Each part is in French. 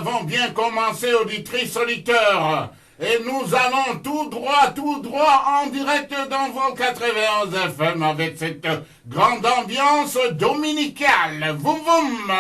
avons bien commencé, auditrices, auditeurs. Et nous allons tout droit, en direct dans Vol 91 FM avec cette grande ambiance dominicale. Voum voum.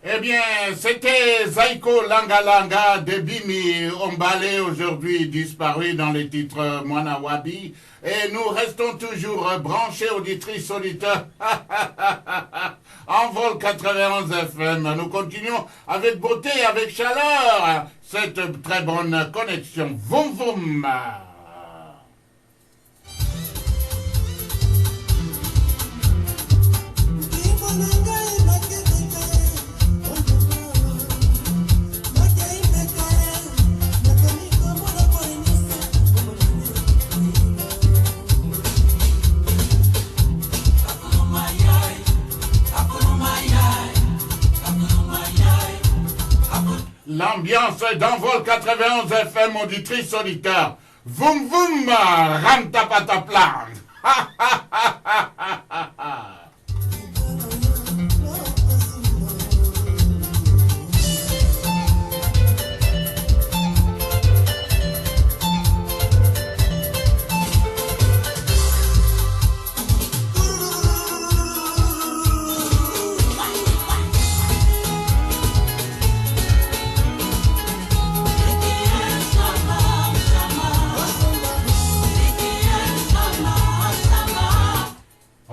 Eh bien, c'était Zaiko Langa Langa de Bimi Ombale, aujourd'hui disparu dans les titres Mwanawabi. Et nous restons toujours branchés, auditrices, auditeurs, en Vol 91 FM. Nous continuons avec beauté, avec chaleur, cette très bonne connexion. Voum voum. L'ambiance d'Envol 91 FM, auditrice auditeur. Voum voum, ramtapataplan.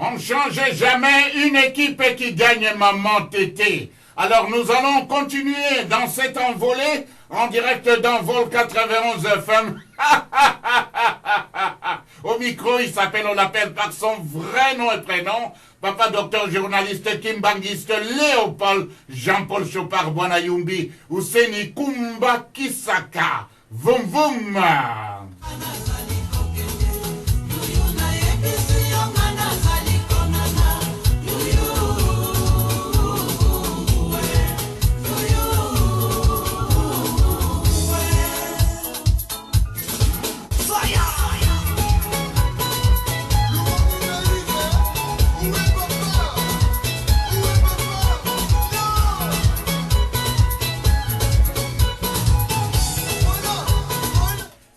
On ne change jamais une équipe qui gagne maman tété. Alors nous allons continuer dans cette envolée en direct d'Envol 91 FM. Au micro, il s'appelle, on l'appelle par son vrai nom et prénom. Papa docteur journaliste kimbanguiste Léopold Jean-Paul Chopard Bwanayumbi Ouseni Kumba Kisaka. Voum voum.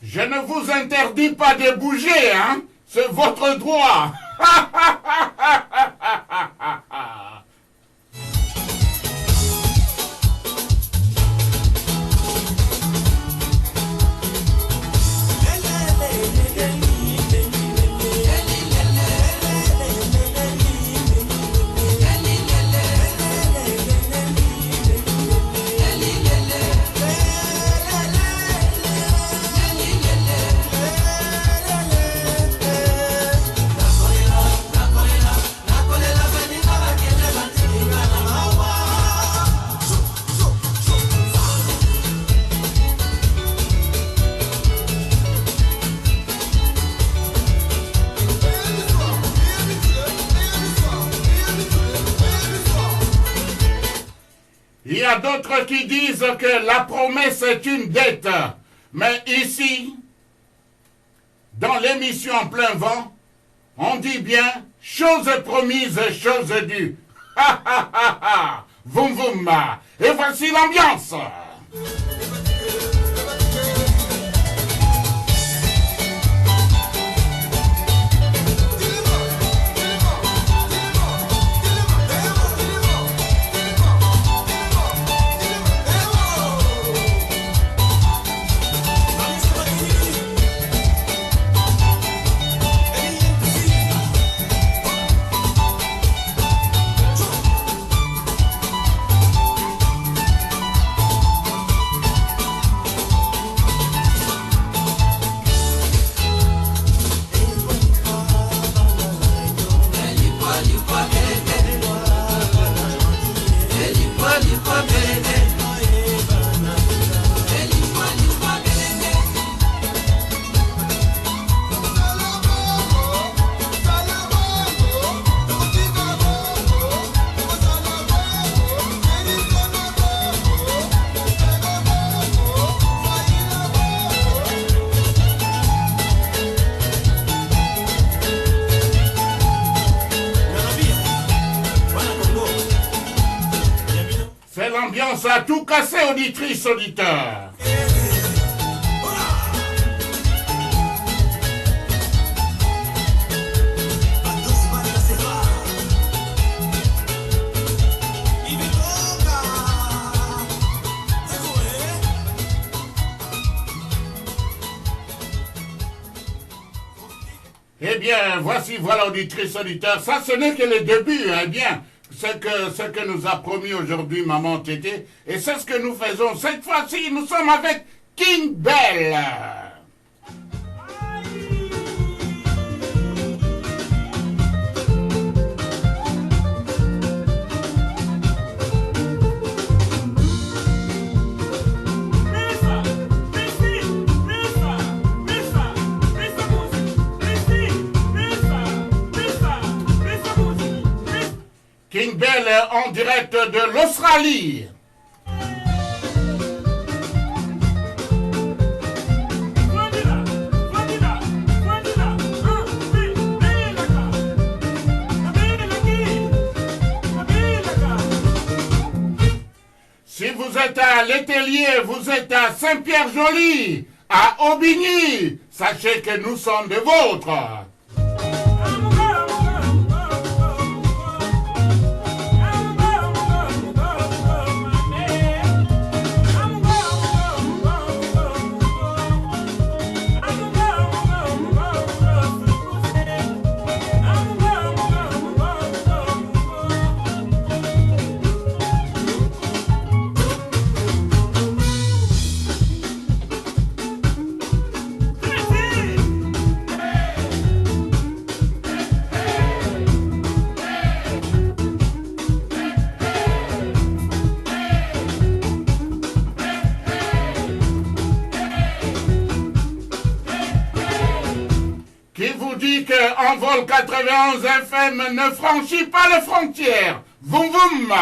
Je ne vous interdis pas de bouger, hein? C'est votre droit. Dakoela, d'autres qui disent que la promesse est une dette. Mais ici, dans l'émission En plein vent, on dit bien chose promise, chose due. Ha ha ha ha. Voum voum. Et voici l'ambiance. C'est l'ambiance à tout casser, auditrice, auditeur. Eh bien, voici, voilà, auditrice, auditeur. Ça, ce n'est que le début, eh bien. Ce que nous a promis aujourd'hui Maman Tété. Et c'est ce que nous faisons. Cette fois-ci, nous sommes avec King Bell. King Bell en direct de l'Australie. Si vous êtes à l'Étellier, vous êtes à Saint-Pierre-Joli, à Aubigny, sachez que nous sommes des vôtres. Qui vous dit qu'en vol 91 FM ne franchit pas les frontières? Voum voum.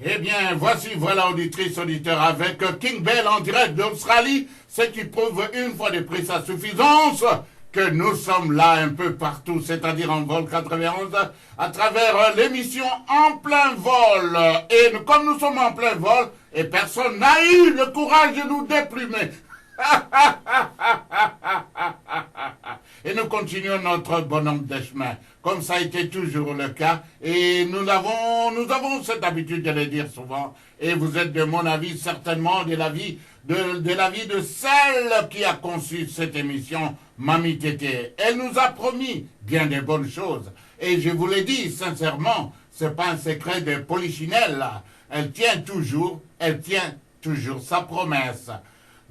Eh bien, voici, voilà, auditrice, auditeur, avec King Bell en direct d'Australie, ce qui prouve une fois de plus sa suffisance que nous sommes là un peu partout, c'est-à-dire en vol 91, à travers l'émission En plein vol. Et comme nous sommes en plein vol, et personne n'a eu le courage de nous déplumer. Et nous continuons notre bonhomme de chemin, comme ça a été toujours le cas. Et nous avons cette habitude de le dire souvent. Et vous êtes de mon avis, certainement, de l'avis de celle qui a conçu cette émission, Mamie Tété. Elle nous a promis bien des bonnes choses. Et je vous l'ai dit sincèrement, c'est pas un secret de polichinelle. Elle tient toujours sa promesse.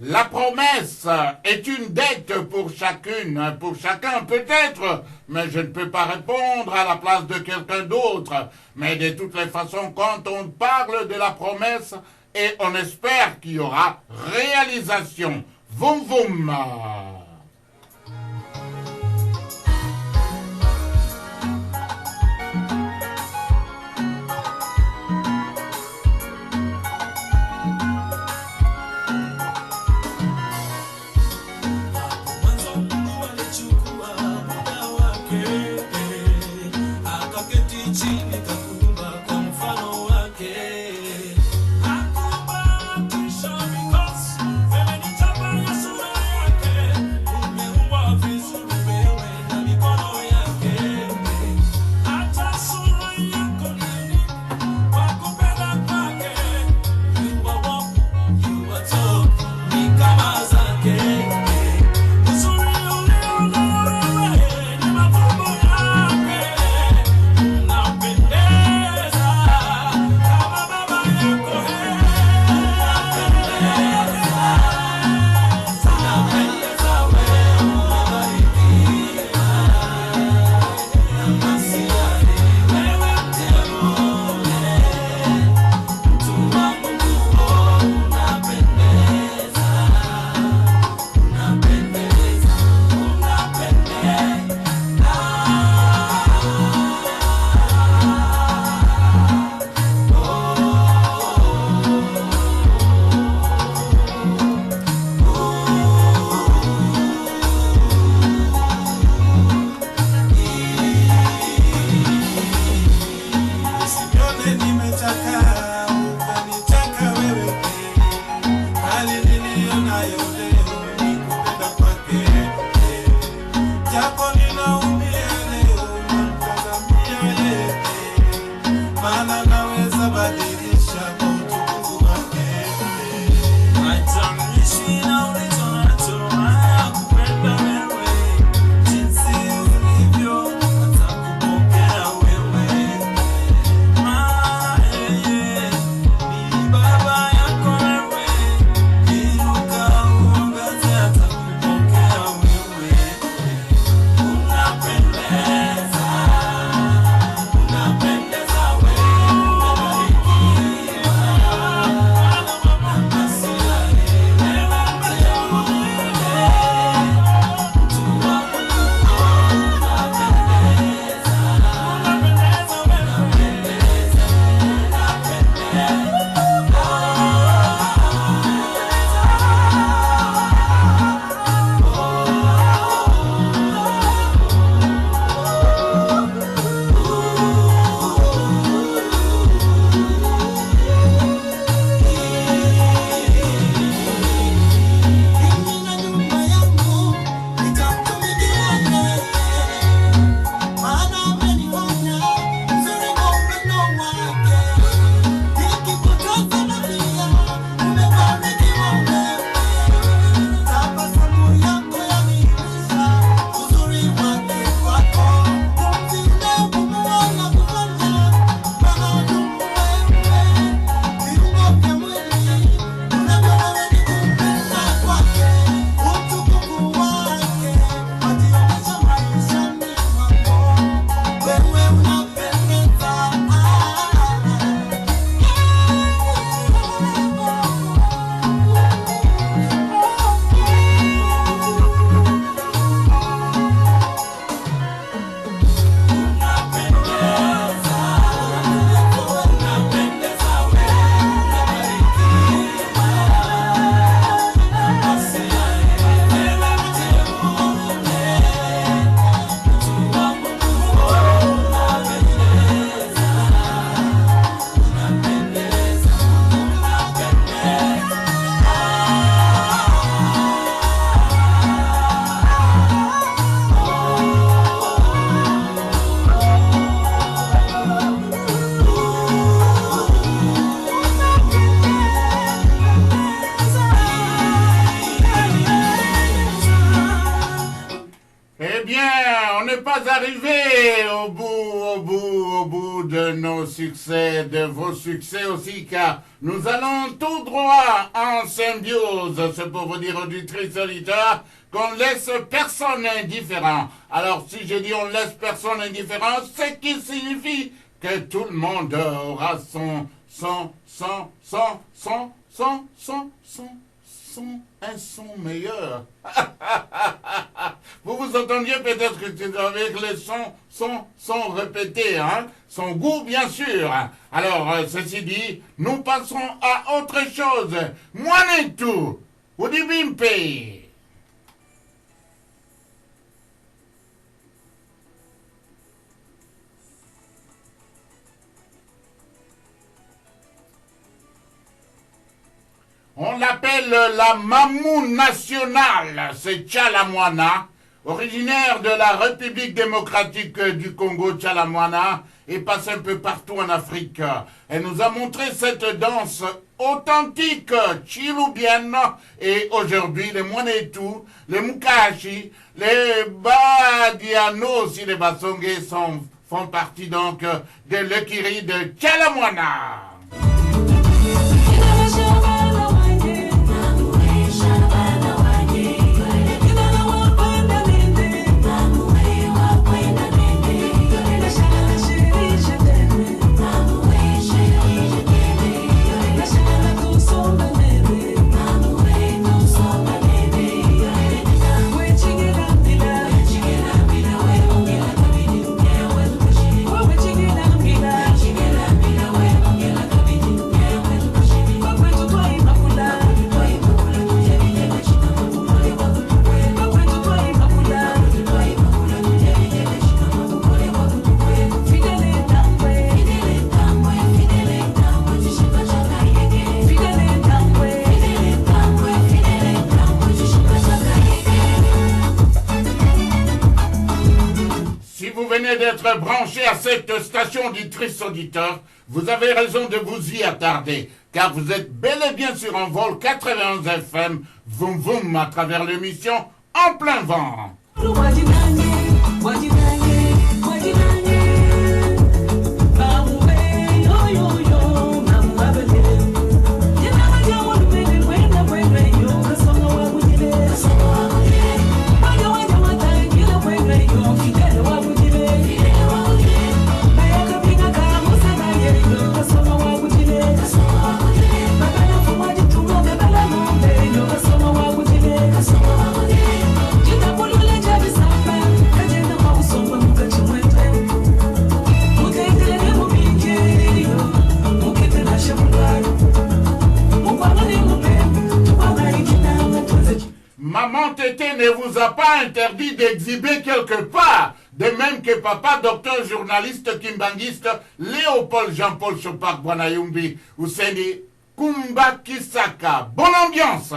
La promesse est une dette pour chacune, pour chacun peut-être, mais je ne peux pas répondre à la place de quelqu'un d'autre. Mais de toutes les façons, quand on parle de la promesse, et on espère qu'il y aura réalisation. Voum voum. de nos succès, de vos succès aussi, car nous allons tout droit en symbiose. C'est pour vous dire, auditrices, auditeurs, qu'on laisse personne indifférent. Alors, si je dis on laisse personne indifférent, c'est qu'il signifie que tout le monde aura un son meilleur. Vous vous entendiez peut-être que c'est avec les sons répétés, hein? Son goût, bien sûr. Alors, ceci dit, nous passons à autre chose. Mwanetu, Udibimpe. On l'appelle la Mamou nationale, c'est Tchalamwana, originaire de la République démocratique du Congo, Tchalamwana, et passe un peu partout en Afrique. Elle nous a montré cette danse authentique, chilubienne, et aujourd'hui les Mwanetu, les Mukashi, les Badiano, aussi les Basongé font partie donc de l'Ekiri de Tchalamwana. D'être branché à cette station auditrice auditeur, vous avez raison de vous y attarder, car vous êtes bel et bien sur un vol 91 FM, voum voum à travers l'émission En plein vent. Maman Tété ne vous a pas interdit d'exhiber quelque part, de même que papa docteur journaliste kimbanguiste Léopold Jean-Paul Chopak Bwanayumbi Ouseni Kumba Kisaka. Bonne ambiance.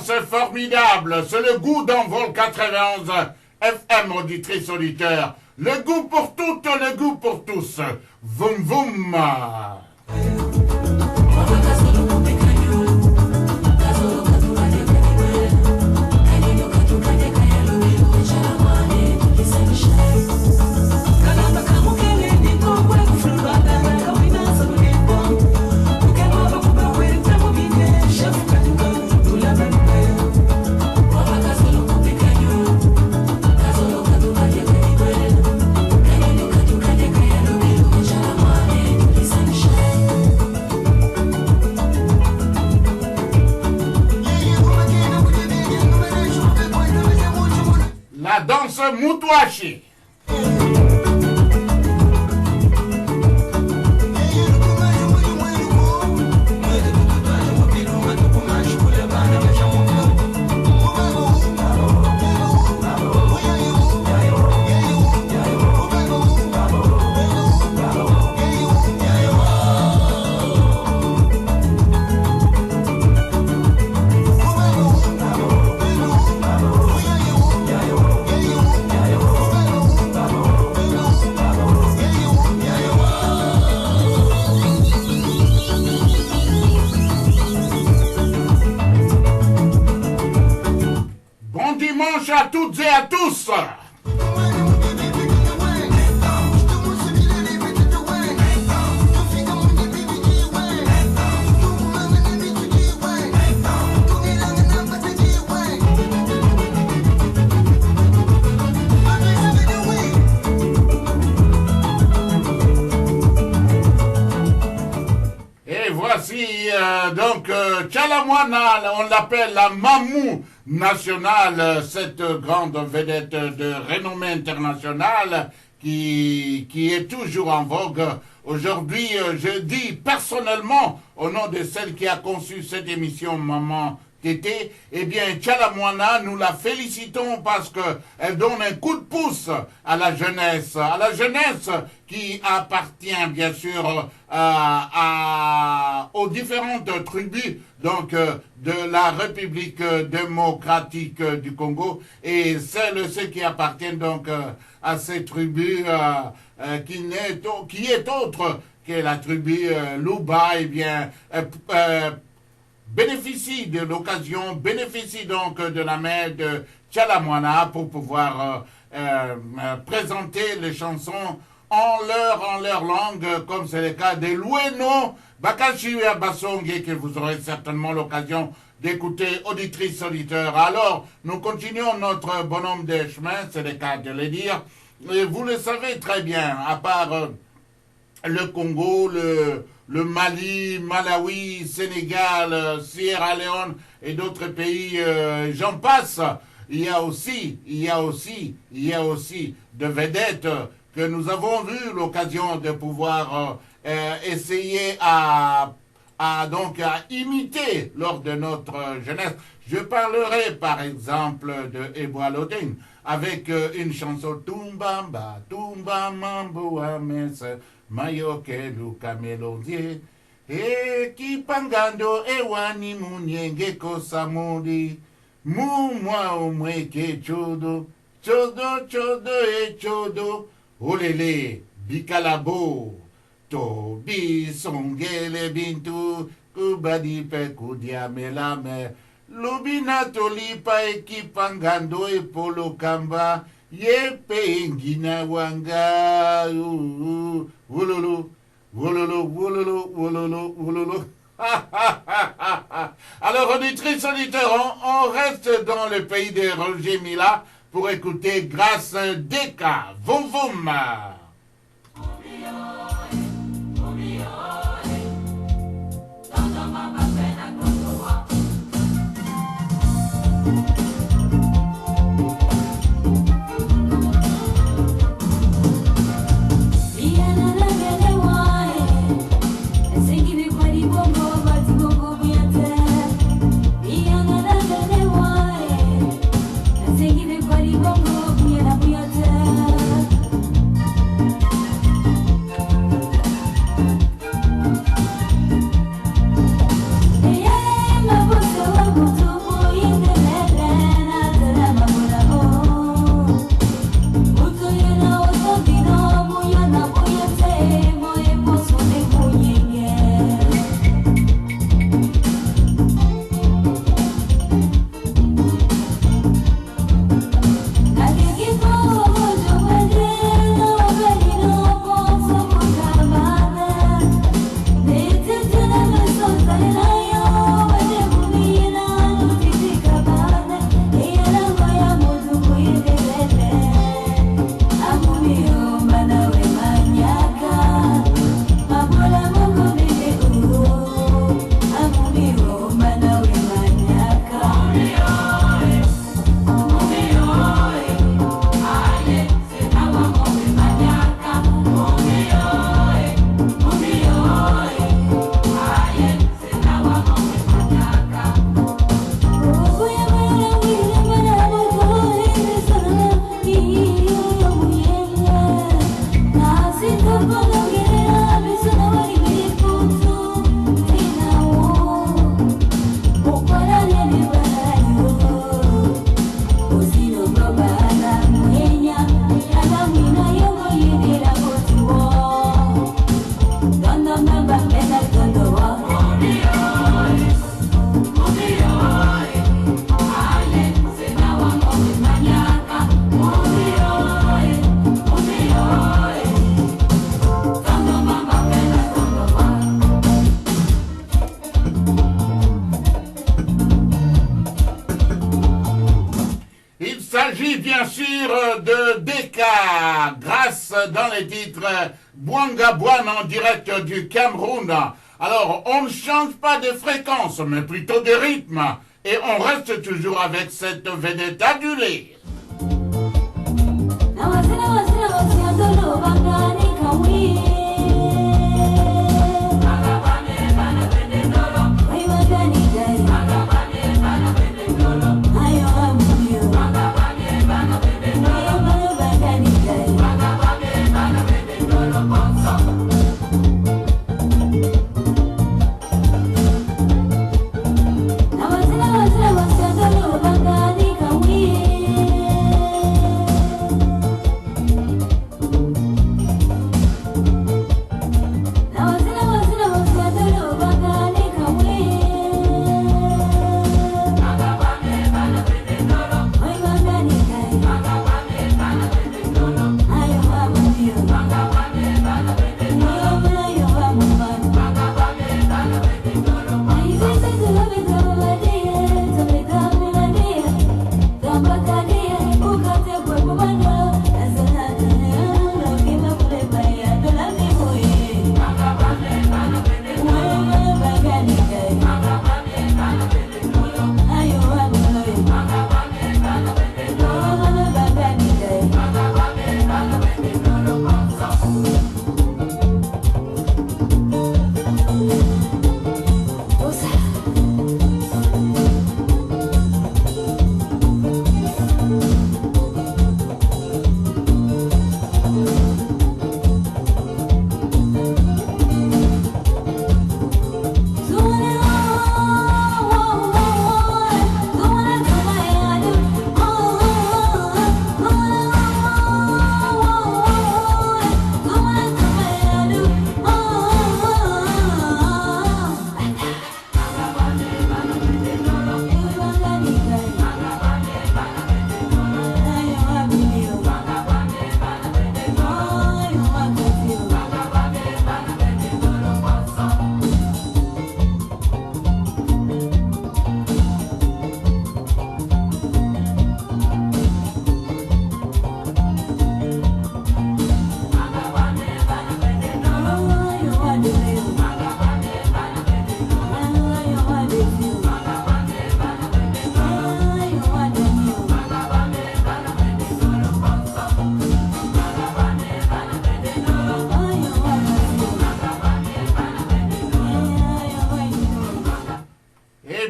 C'est formidable, c'est le goût d'Envol 91 FM, auditrice auditeur. Le goût pour toutes, le goût pour tous. Voum voum. danse Mutuashi. Dimanche à toutes et à tous. Et voici donc Tchalamwana, on l'appelle la Mamou nationale, cette grande vedette de renommée internationale qui est toujours en vogue. Aujourd'hui, je dis personnellement, au nom de celle qui a conçu cette émission Maman Tété, eh bien, Tchalamwana, nous la félicitons parce qu'elle donne un coup de pouce à la jeunesse qui appartient bien sûr aux différentes tribus donc de la République démocratique du Congo et ceux qui appartiennent donc à ces tribus qui est autre que la tribu Luba, eh bien bénéficie de l'occasion, bénéficie donc de la main de Tchalamwana pour pouvoir présenter les chansons en leur langue, comme c'est le cas de Lueno Bakashiwa Basonge, que vous aurez certainement l'occasion d'écouter, auditrices, auditeurs. Alors, nous continuons notre bonhomme de chemin, c'est le cas de le dire. Et vous le savez très bien, à part le Congo, le Mali, Malawi, Sénégal, Sierra Leone et d'autres pays, j'en passe. Il y a aussi de vedettes que nous avons eu l'occasion de pouvoir essayer à imiter lors de notre jeunesse. Je parlerai par exemple de Eboa Loteng avec une chanson Tumbamba, Tumba Mambo Ames, Mayoke Luka Melodie, Kipangando Ewani Munyenge Kosamudi, Mumwa Umweke Chodo, Chodo e Chodo, Olele, Bikalabo, Tobi Songele Bintu, Kubadi Pekudia Melame, Lubina Tolipa Ekipangando e Polo Kamba, Yepe Ngina Wanga, Wololo, Wololo, Wololo, Wololo, Wololo. Alors, auditrices, auditeurs, on reste dans le pays de Roger Mila pour écouter Grâce Deka, Vom Vom. de Deka, grâce dans les titres Bwanga Bwan en direct du Cameroun. Alors, on ne change pas de fréquence, mais plutôt de rythme. Et on reste toujours avec cette vedette adulée.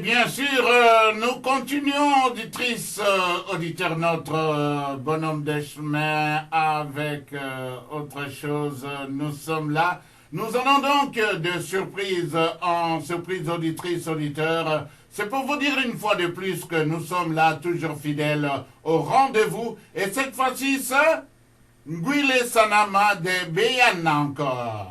Bien sûr, nous continuons, auditrices, auditeurs, notre bonhomme de chemin avec autre chose. Nous sommes là. Nous allons donc de surprise en surprise, auditrices, auditeurs. C'est pour vous dire une fois de plus que nous sommes là, toujours fidèles au rendez-vous. Et cette fois-ci, c'est Ngwile Sanama de Beyana encore.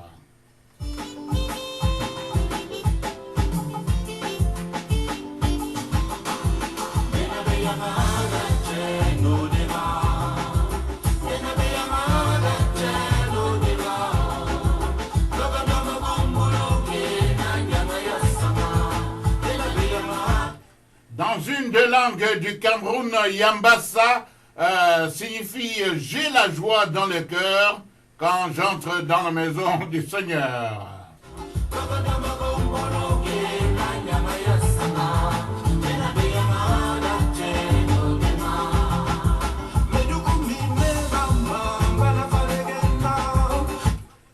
Dans une des langues du Cameroun, Yambassa signifie « j'ai la joie dans le cœur quand j'entre dans la maison du Seigneur ».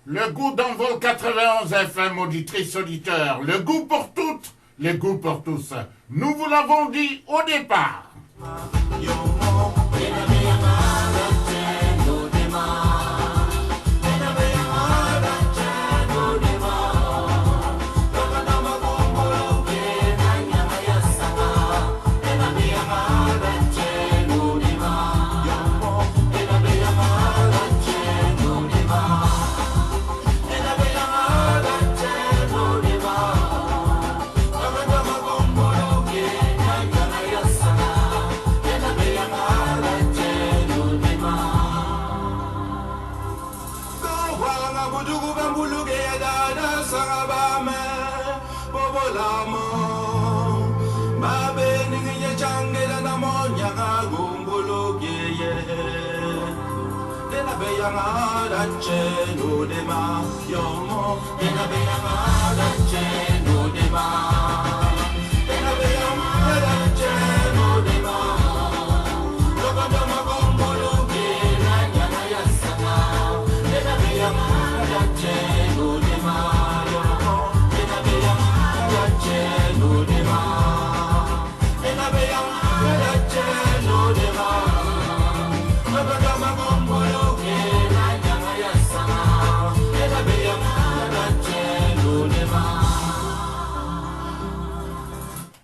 Le goût d'envol 91 FM, auditrice auditeur, le goût pour toutes, le goût pour tous. Nous vous l'avons dit au départ.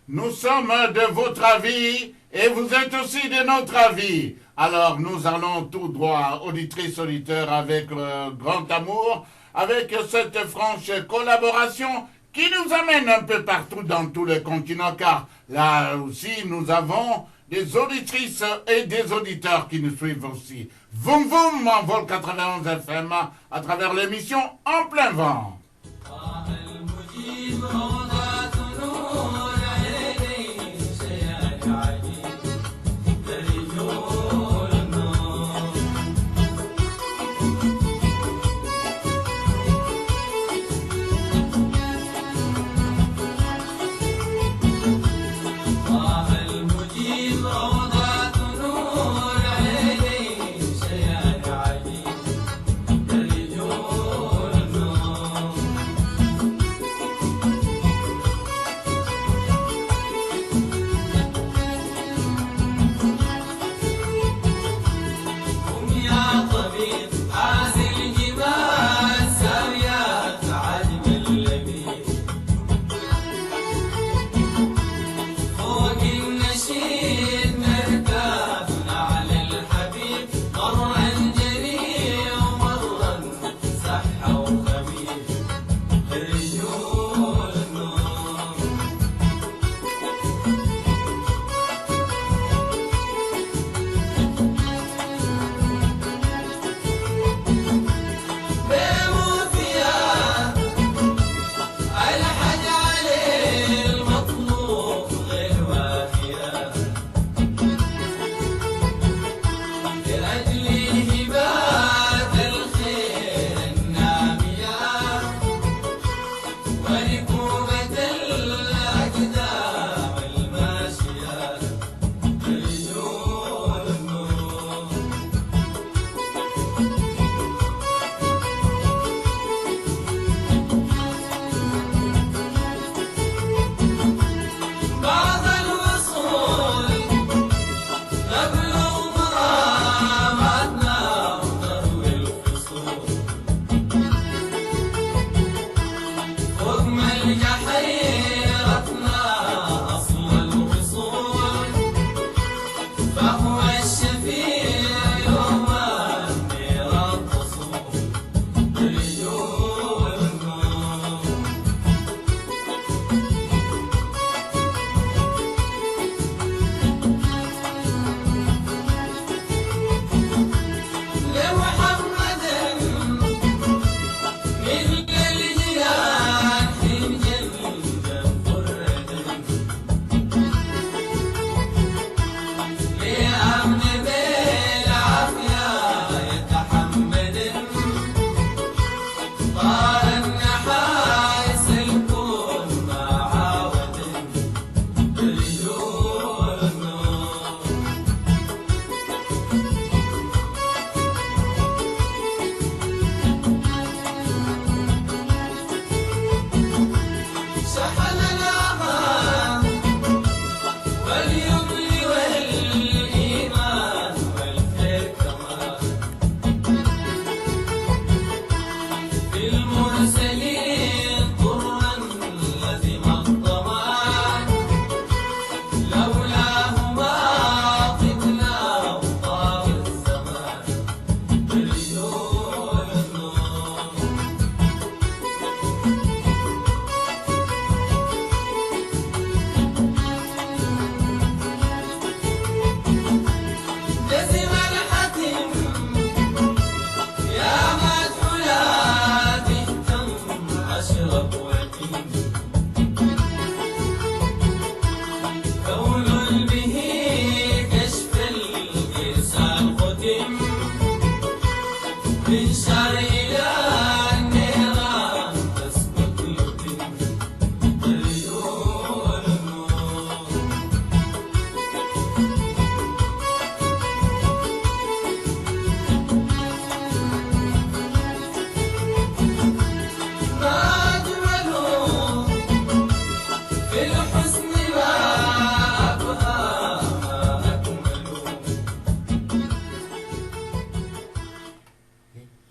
Nous sommes de votre avis et vous êtes aussi de notre avis. Alors nous allons tout droit, auditrices, auditeurs, avec grand amour, avec cette franche collaboration qui nous amène un peu partout dans tous les continents, car là aussi nous avons des auditrices et des auditeurs qui nous suivent aussi. Voum voum en vol 91 FM à travers l'émission En plein vent.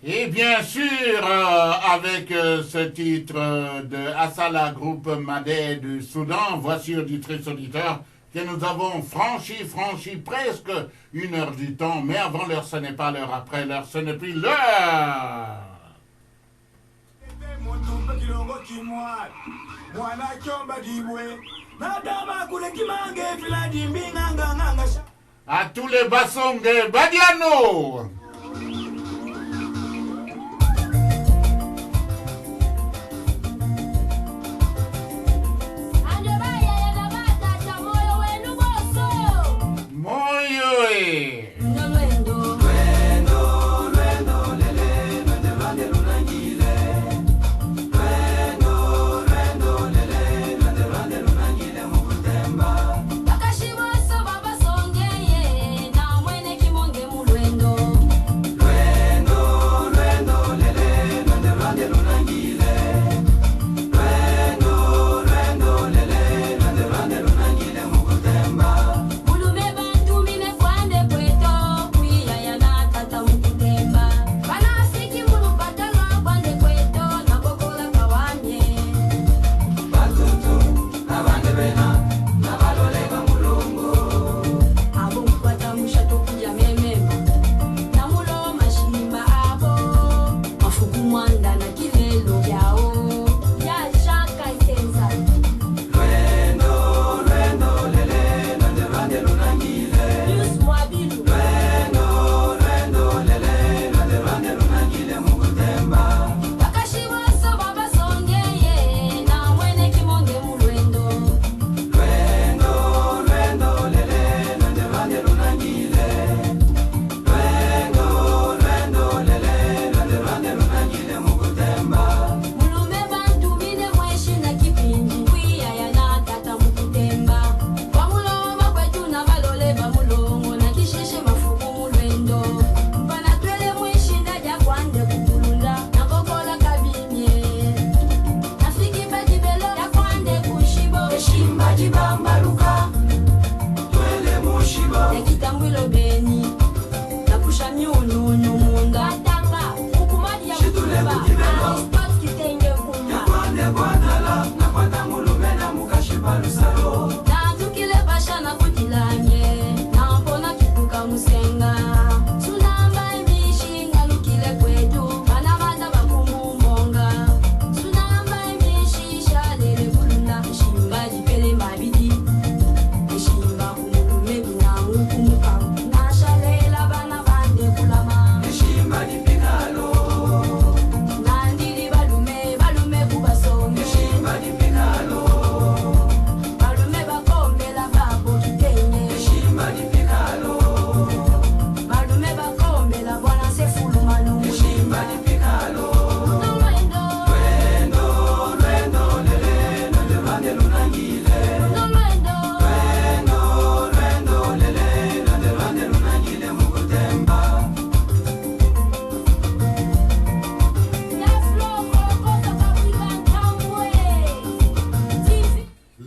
Et bien sûr, avec ce titre de Assala Groupe Madé du Soudan, voici auditrices auditeurs que nous avons franchi presque 1 heure du temps, mais avant l'heure ce n'est pas l'heure, après l'heure ce n'est plus l'heure. À tous les Bassongues, Badiano.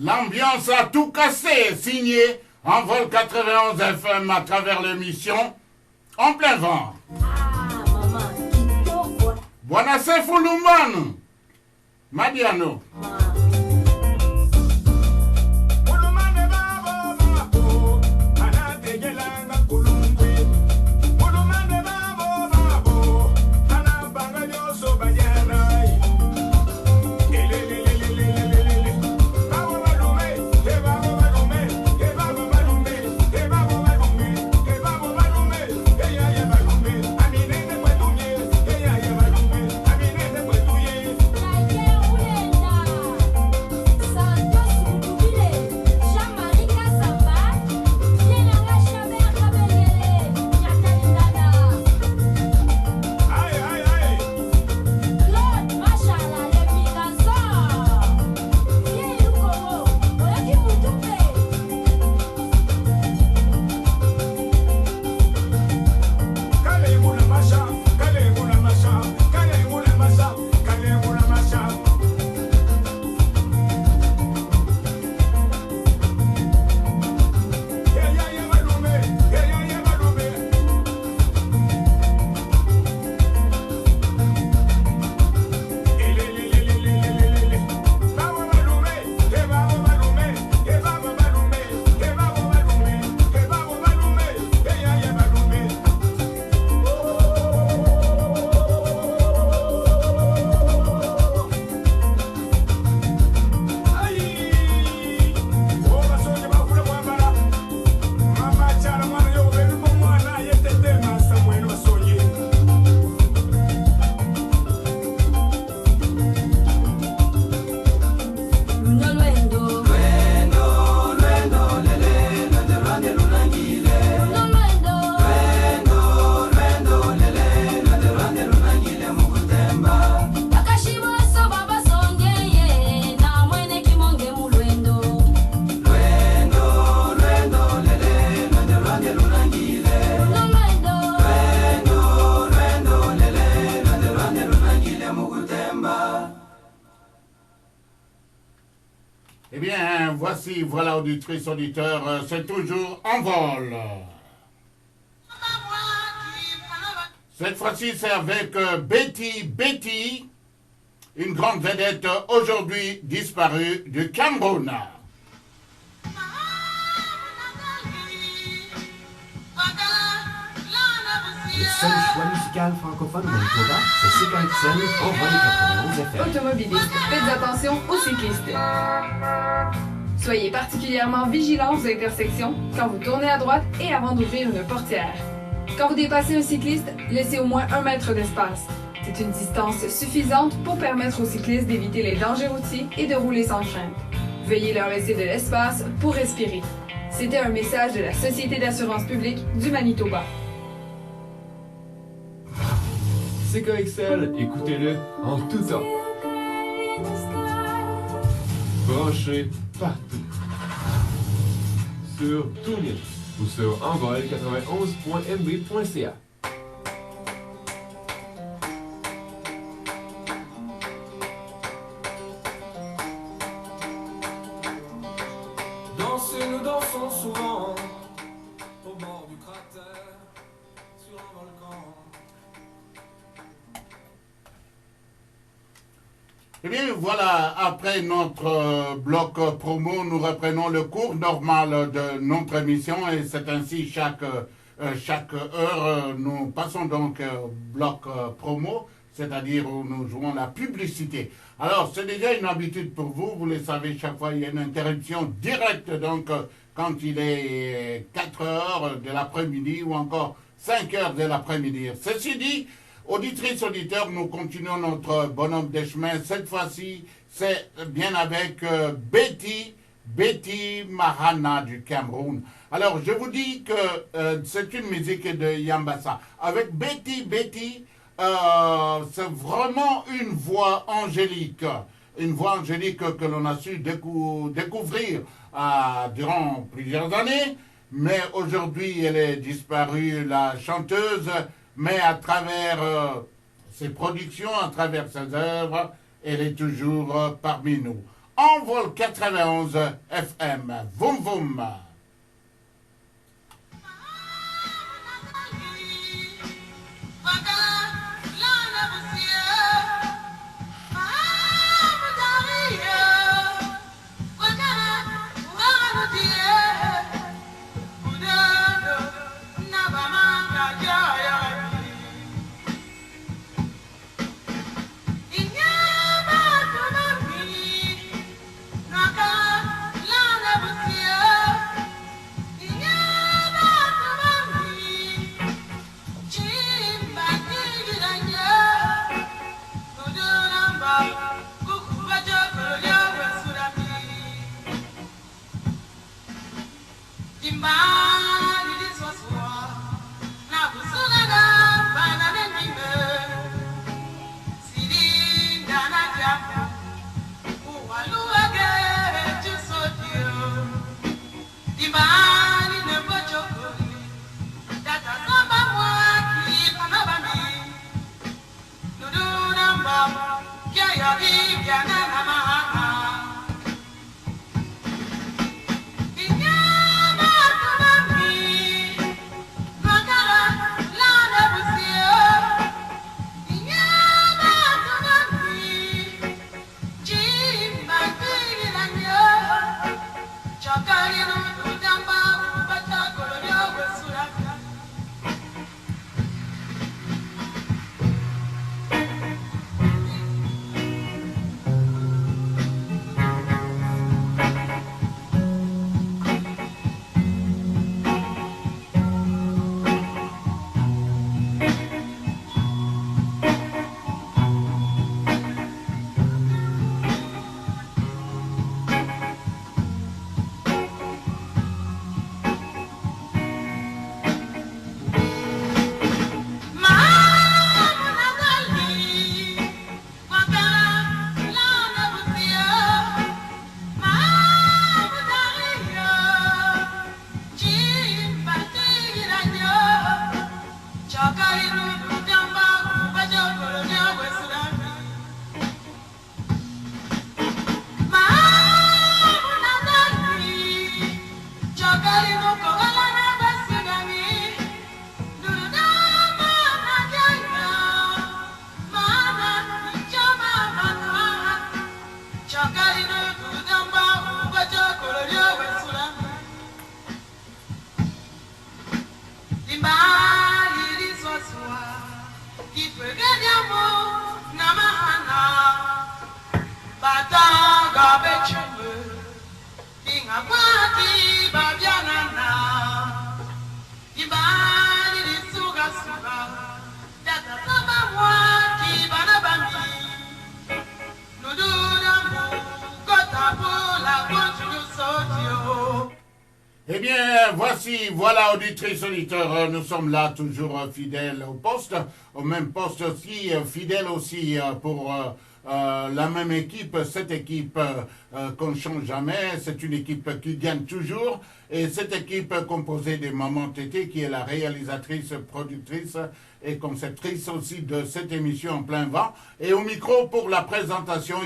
L'ambiance a tout cassé, signé Envol 91 FM à travers l'émission En plein vent. Bwana Sefu Lumbano, Madiano. bien, voici, voilà, auditrice, auditeur, c'est toujours en vol. Cette fois-ci, c'est avec Betty, une grande vedette aujourd'hui disparue du Cameroun. Le seul choix musical francophone au Manitoba, c'est CKXL en vol 91 FM. Automobilistes, faites attention aux cyclistes. Soyez particulièrement vigilants aux intersections quand vous tournez à droite et avant d'ouvrir une portière. Quand vous dépassez un cycliste, laissez au moins 1 mètre d'espace. C'est une distance suffisante pour permettre aux cyclistes d'éviter les dangers routiers et de rouler sans crainte. Veuillez leur laisser de l'espace pour respirer. C'était un message de la Société d'assurance publique du Manitoba. CKXL, écoutez-le en tout temps. Branchez partout. Sur TuneIn ou sur envol91.mb.ca. Danser, nous dansons souvent au bord du cratère, sur un volcan. Eh bien, voilà, après notre bloc promo, nous reprenons le cours normal de notre émission et c'est ainsi chaque heure, nous passons donc au bloc promo, c'est-à-dire où nous jouons la publicité. Alors, c'est déjà une habitude pour vous, vous le savez, chaque fois il y a une interruption directe, donc quand il est 4 heures de l'après-midi ou encore 5 heures de l'après-midi. Ceci dit, auditrices, auditeurs, nous continuons notre bonhomme des chemins. Cette fois-ci, c'est bien avec Betty Mahana du Cameroun. Alors, je vous dis que c'est une musique de Yambassa. Avec Betty, c'est vraiment une voix angélique. Une voix angélique que l'on a su découvrir durant plusieurs années. Mais aujourd'hui, elle est disparue, la chanteuse. Mais à travers ses productions, à travers ses œuvres, elle est toujours parmi nous. Envol 91 FM. Voum voum. Eh bien, voilà, auditrices, auditeurs, nous sommes là toujours fidèles au poste, au même poste aussi, fidèles aussi pour la même équipe, cette équipe qu'on ne change jamais, c'est une équipe qui gagne toujours, et cette équipe composée de Maman Tété, qui est la réalisatrice, productrice et conceptrice aussi de cette émission en plein vent, et au micro pour la présentation,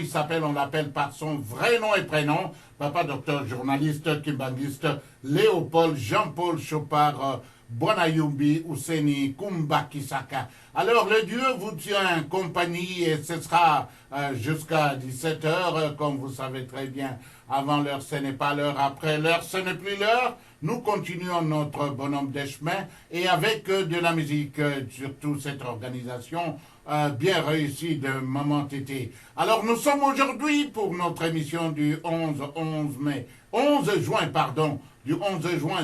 on l'appelle par son vrai nom et prénom, papa docteur journaliste kimbangiste Léopold Jean-Paul Chopard Bonayumbi Ouseni Kumba Kisaka. Alors le Dieu vous tient compagnie et ce sera jusqu'à 17h, comme vous savez très bien. Avant l'heure, ce n'est pas l'heure. Après l'heure, ce n'est plus l'heure. Nous continuons notre bonhomme des chemins et avec de la musique, surtout cette organisation bien réussie de Maman Tété. Alors nous sommes aujourd'hui pour notre émission du 11 juin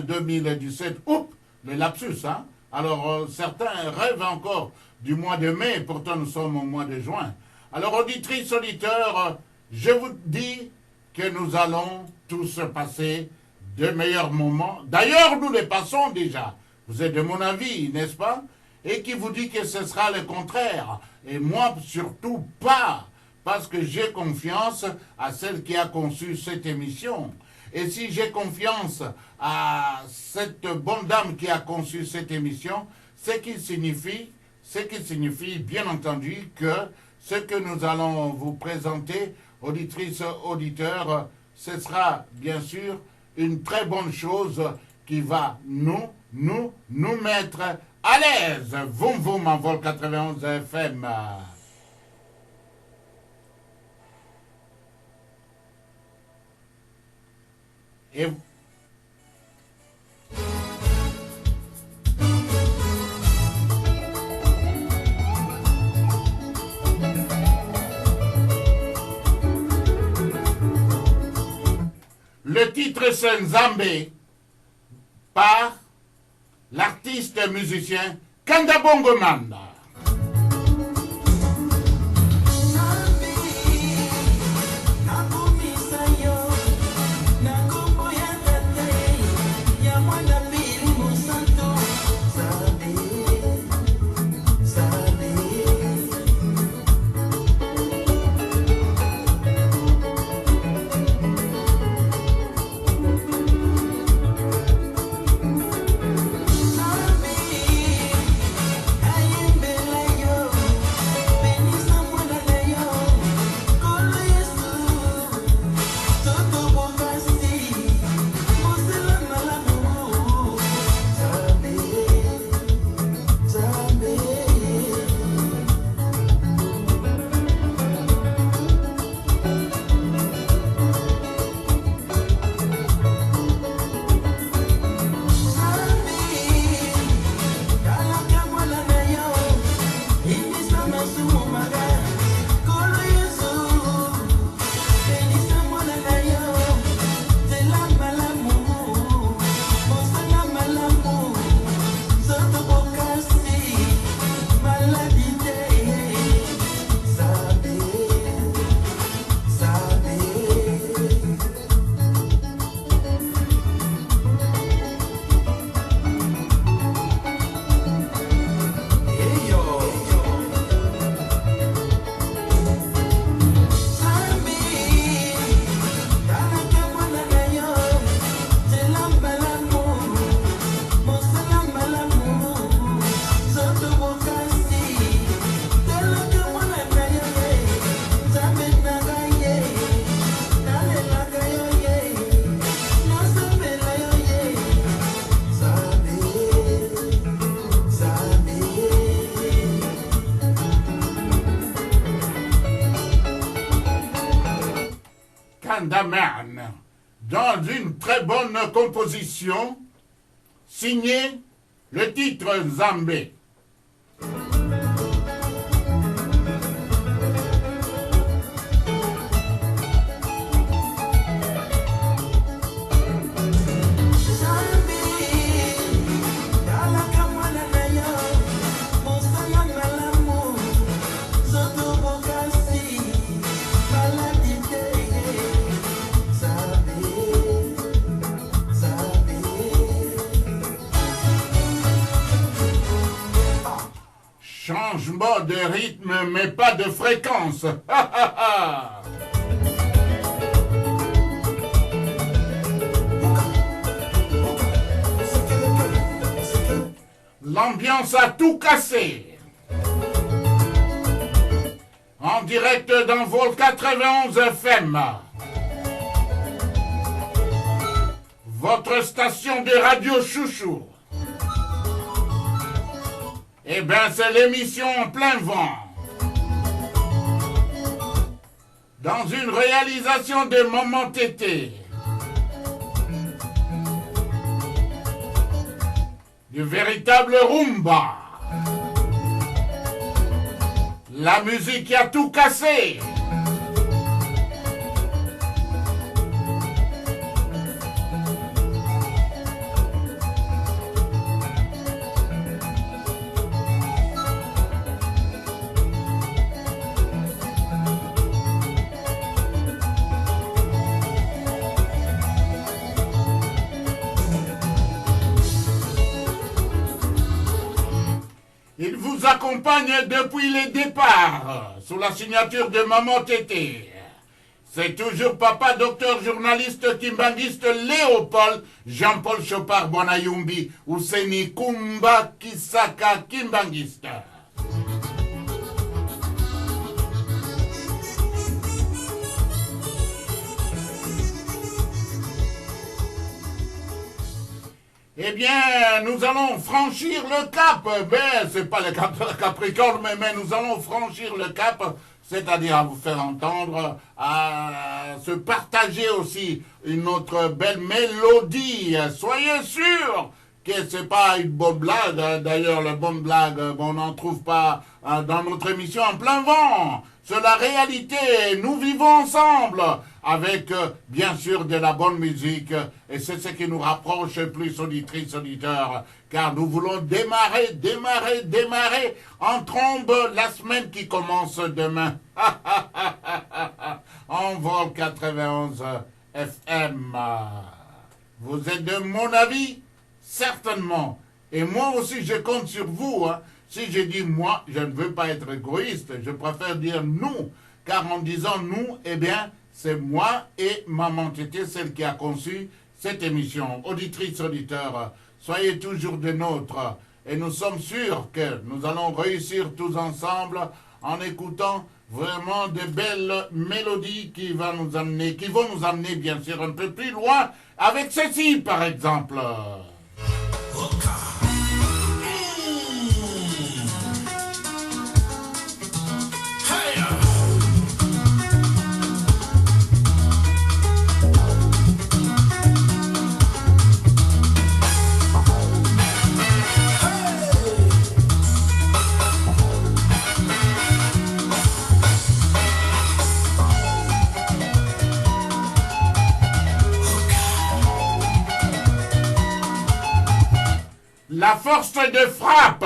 2017. Oups, le lapsus, hein. Alors certains rêvent encore du mois de mai, pourtant nous sommes au mois de juin. Alors auditrices, auditeurs, je vous dis que nous allons tous passer de meilleurs moments. D'ailleurs, nous les passons déjà. Vous êtes de mon avis, n'est-ce pas? Et qui vous dit que ce sera le contraire. Et moi, surtout pas, parce que j'ai confiance à celle qui a conçu cette émission. Et si j'ai confiance à cette bonne dame qui a conçu cette émission, ce qui signifie bien entendu que ce que nous allons vous présenter, auditrices, auditeurs, ce sera bien sûr une très bonne chose qui va nous mettre à l'aise. Voum voum en vol 91 FM. Et le titre c'est Nzambe par l'artiste musicien Kanda Bongo Manda. Kandaman, dans une très bonne composition, signée le titre Nzambe. Changement de rythme, mais pas de fréquence. L'ambiance a tout cassé. En direct dans Vol 91 FM. Votre station de radio chouchou. Eh bien, c'est l'émission en plein vent. Dans une réalisation de Maman Tété. Du véritable rumba. La musique qui a tout cassé. Il vous accompagne depuis les départs, sous la signature de Maman Tété. C'est toujours papa, docteur, journaliste, kimbanguiste Léopold, Jean-Paul Chopard Bonayumbi, Ouseni Kumba Kisaka kimbanguiste. Eh bien, nous allons franchir le cap. Mais c'est pas le cap de la Capricorne, mais nous allons franchir le cap, c'est-à-dire à vous faire entendre, à se partager aussi une autre belle mélodie. Soyez sûrs que c'est pas une bonne blague. D'ailleurs, la bonne blague, on n'en trouve pas dans notre émission En Plein Vent. C'est la réalité. Nous vivons ensemble avec, bien sûr, de la bonne musique. Et c'est ce qui nous rapproche plus, auditrices, auditeurs. Car nous voulons démarrer en trombe la semaine qui commence demain. En Vol 91 FM. Vous êtes de mon avis? Certainement. Et moi aussi, je compte sur vous. Si je dis moi, je ne veux pas être égoïste. Je préfère dire nous. Car en disant nous, eh bien, c'est moi et Maman Tété, celle qui a conçu cette émission. Auditrices, auditeurs, soyez toujours des nôtres. Et nous sommes sûrs que nous allons réussir tous ensemble en écoutant vraiment de belles mélodies qui vont nous amener bien sûr un peu plus loin avec ceci par exemple. La force de frappe.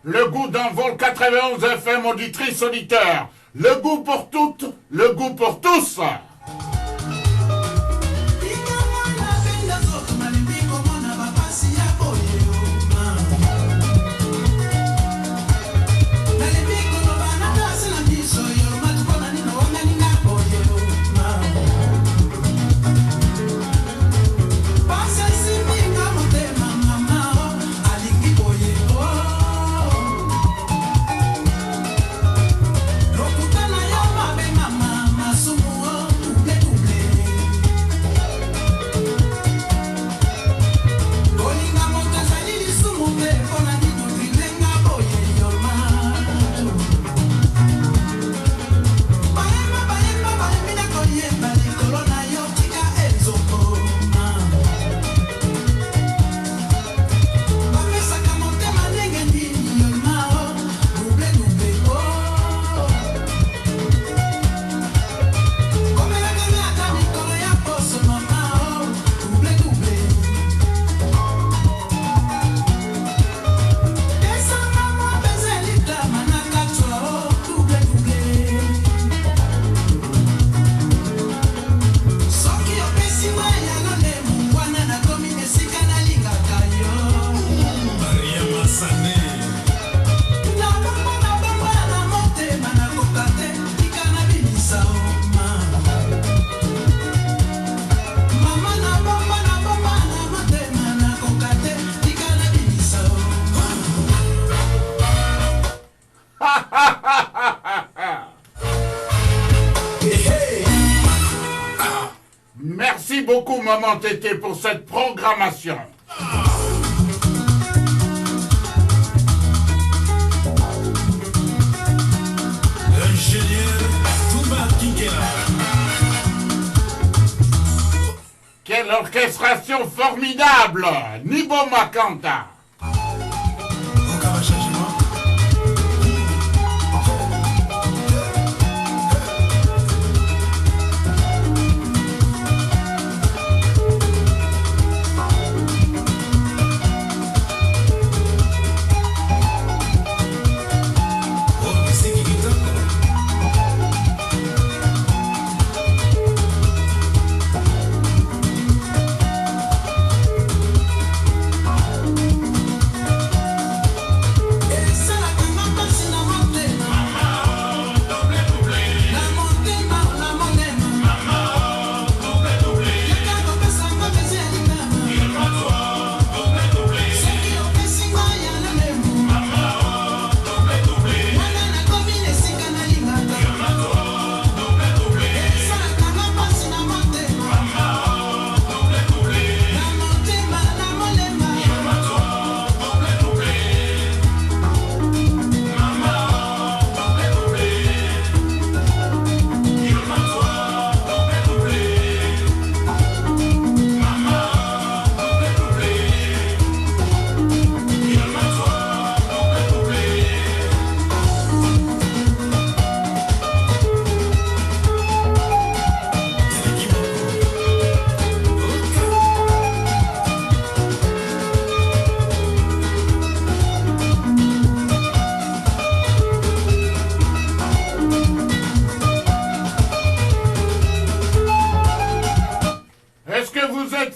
Le goût d'un Vol 91 FM, auditrice, auditeur. Le goût pour toutes, le goût pour tous. Mama, moment été pour cette programmation. L'ingénieur Touba Kikela. Quelle orchestration formidable, Nibo Makanta. Aucun changement.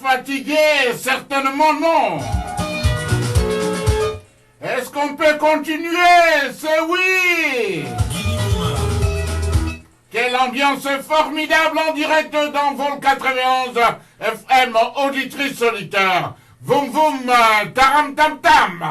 Fatigué? Certainement non. Est-ce qu'on peut continuer? C'est oui. Quelle ambiance formidable en direct dans Vol 91 FM, auditrice solitaire. Voum voum, taram tam tam.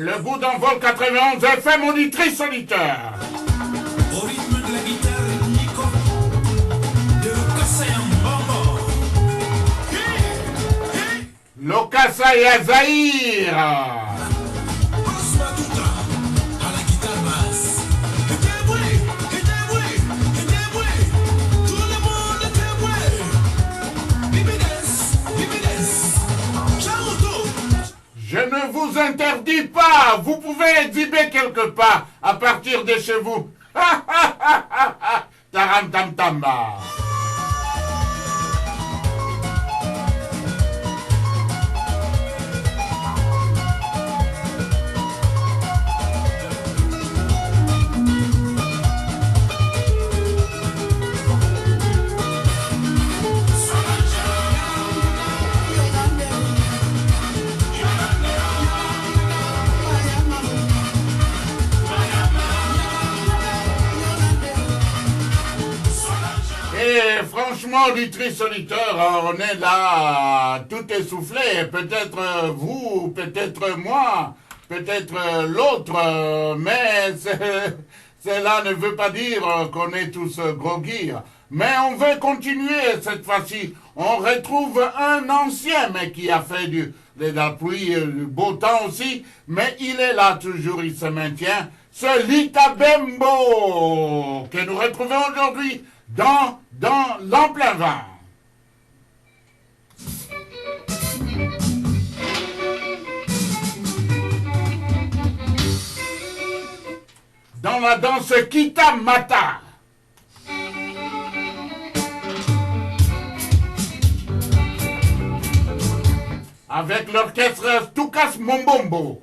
Le bout d'un Vol 91 FM, auditrice solitaire. Au rythme de la guitare Nico de l'Ocassayan Bambo. Lokasa et Azaïr. À la guitare basse. Tout le monde était Bibides. Charuto. Je ne vous interdis pas, vous pouvez exhiber quelque part à partir de chez vous. Taram tam tam. Et franchement, auditrice solitaire, on est là, tout essoufflé. Peut-être vous, peut-être moi, peut-être l'autre, mais cela ne veut pas dire qu'on est tous groggy. Mais on veut continuer cette fois-ci. On retrouve un ancien, mais qui a fait de la pluie, du beau temps aussi, mais il est là toujours, il se maintient. Ce Lita Bembo que nous retrouvons aujourd'hui dans l'en plein vent. Dans la danse Kita Mata. Avec l'orchestre Tukas Mombombo.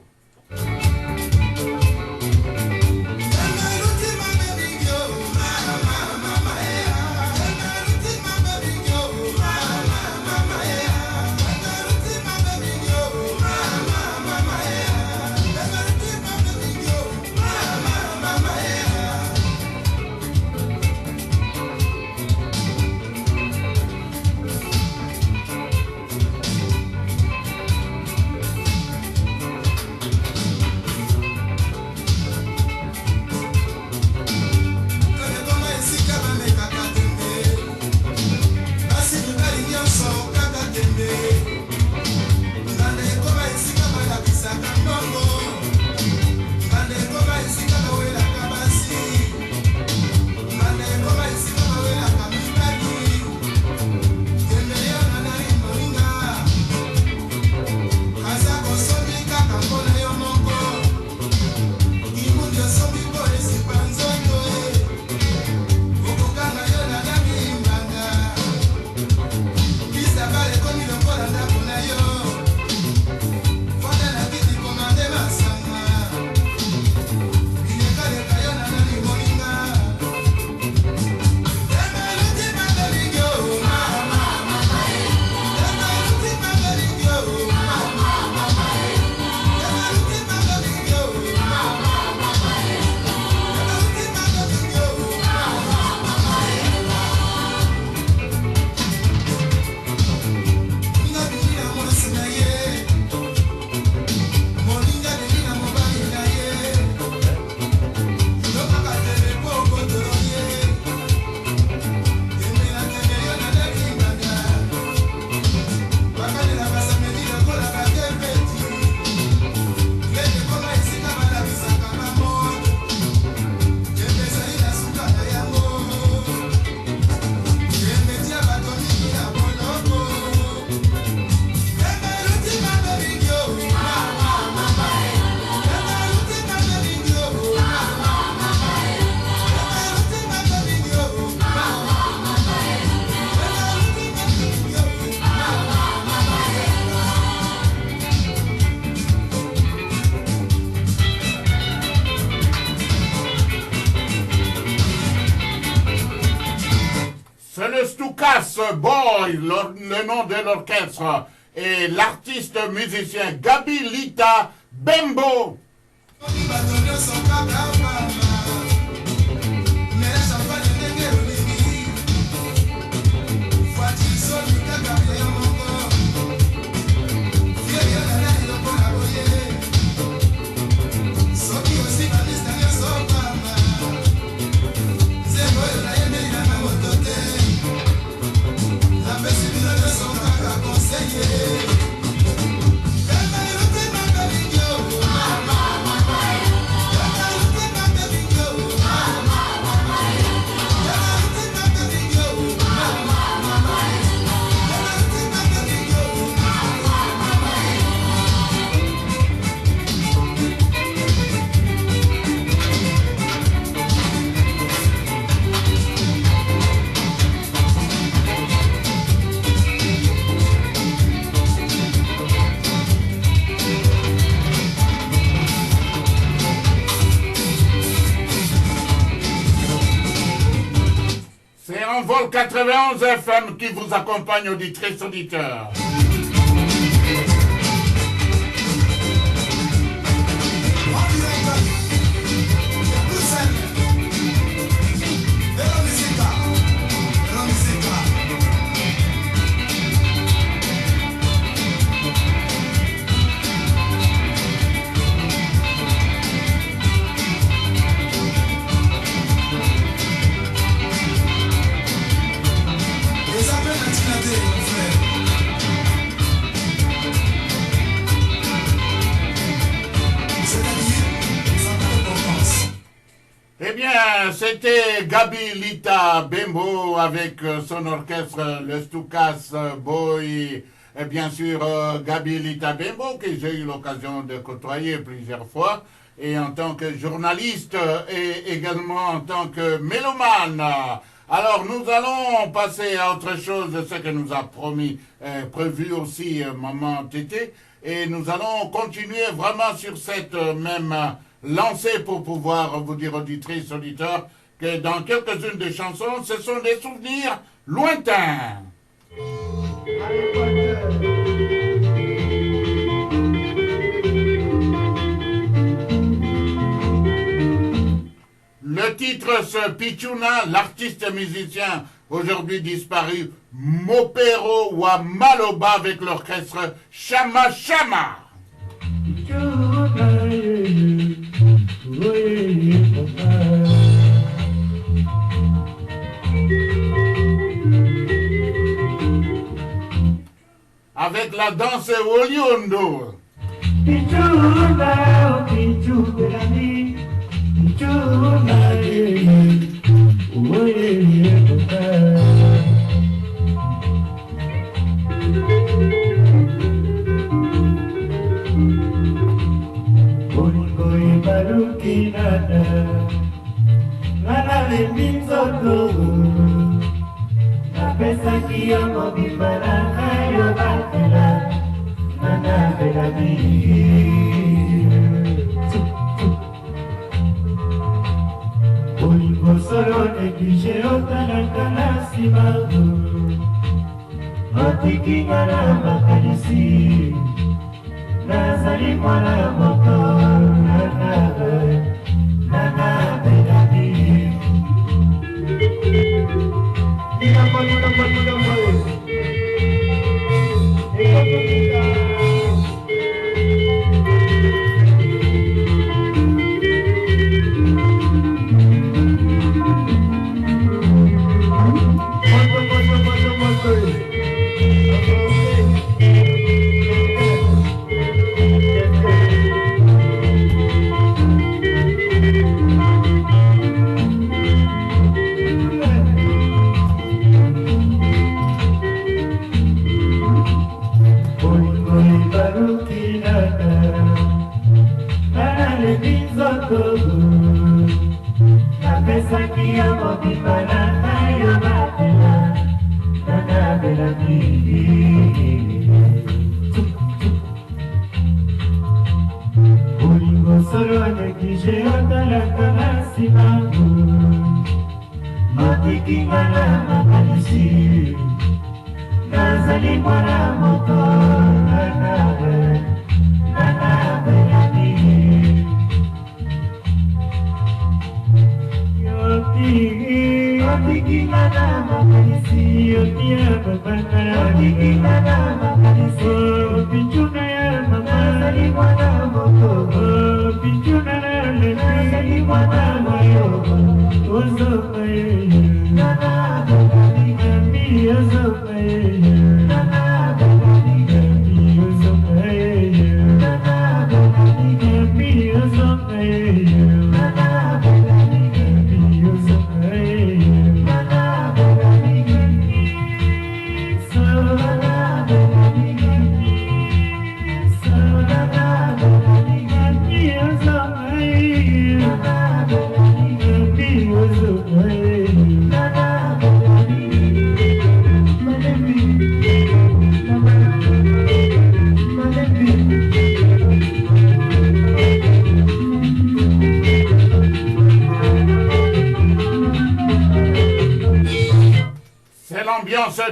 Boy, le nom de l'orchestre, et l'artiste musicien Gabi Lita Bembo. Vol 91 FM qui vous accompagne, auditrices, auditeurs. Les appels à Tina Day, mon frère. c'était Gabi Lita Bembo avec son orchestre, le Stukas Boy, et bien sûr Gabi Lita Bembo, que j'ai eu l'occasion de côtoyer plusieurs fois, et en tant que journaliste et également en tant que mélomane. Alors nous allons passer à autre chose, ce que nous a prévu aussi Maman Tété, et nous allons continuer vraiment sur cette même lancée pour pouvoir vous dire, auditrices, auditeurs, que dans quelques-unes des chansons, ce sont des souvenirs lointains. Le titre, c'est Pichuna, l'artiste musicien aujourd'hui disparu, Mopero wa Maloba avec l'orchestre Chama Chama. Avec la danse Oliondo. Solo neglige otanakana simagu Otikinga na makanisi Nazali mwana moko Nana belani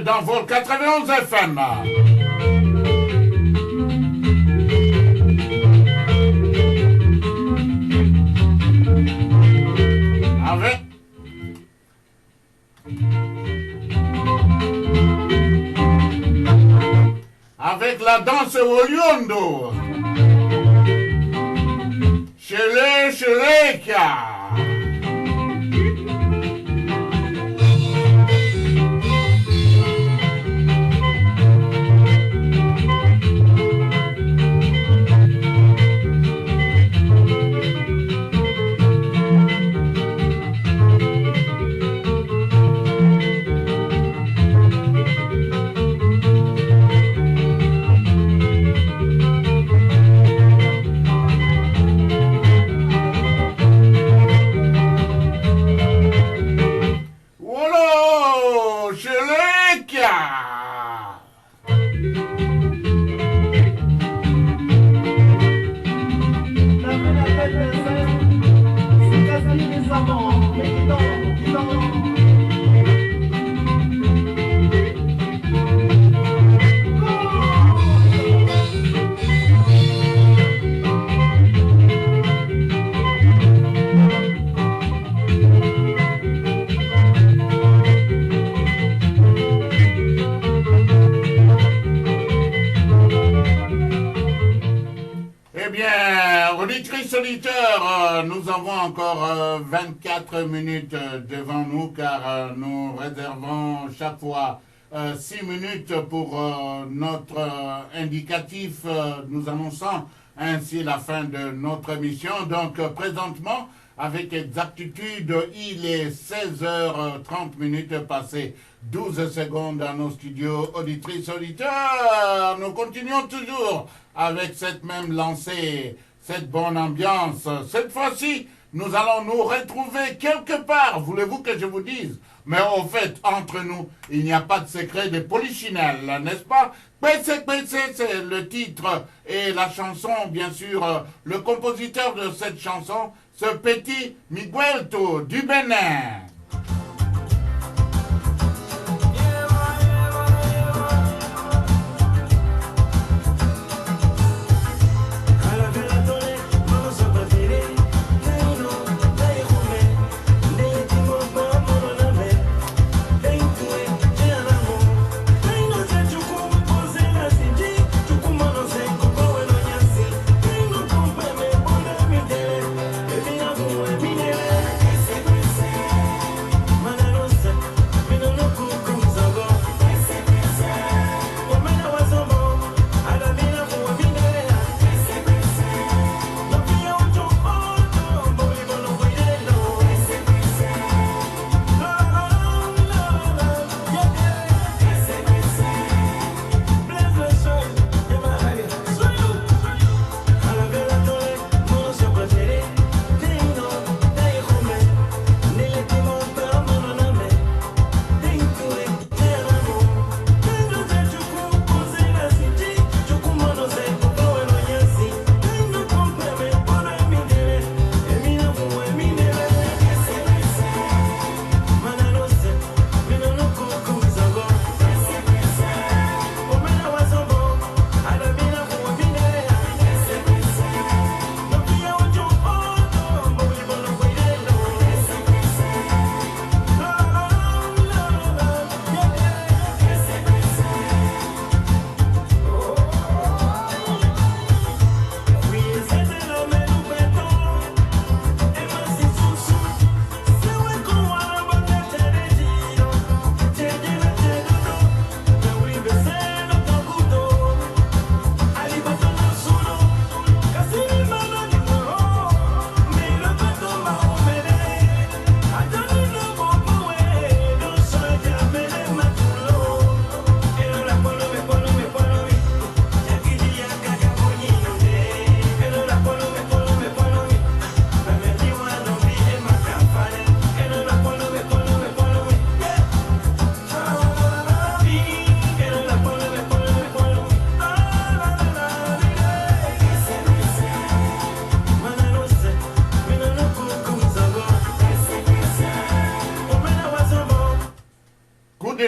Dans Vol 91 FM. Avec la danse Oliondo. Shelekia. auditrices, auditeurs, nous avons encore 24 minutes devant nous car nous réservons chaque fois 6 minutes pour notre indicatif. Nous annonçons ainsi la fin de notre émission. Donc présentement, avec exactitude, il est 16h30 passées 12 secondes dans nos studios. Auditrices, auditeurs, nous continuons toujours avec cette même lancée, cette bonne ambiance. Cette fois-ci, nous allons nous retrouver quelque part, voulez-vous que je vous dise? Mais au fait, entre nous, il n'y a pas de secret de polichinelle, n'est-ce pas? PC, c'est le titre et la chanson, bien sûr, le compositeur de cette chanson, ce petit Miguelito du Bénin.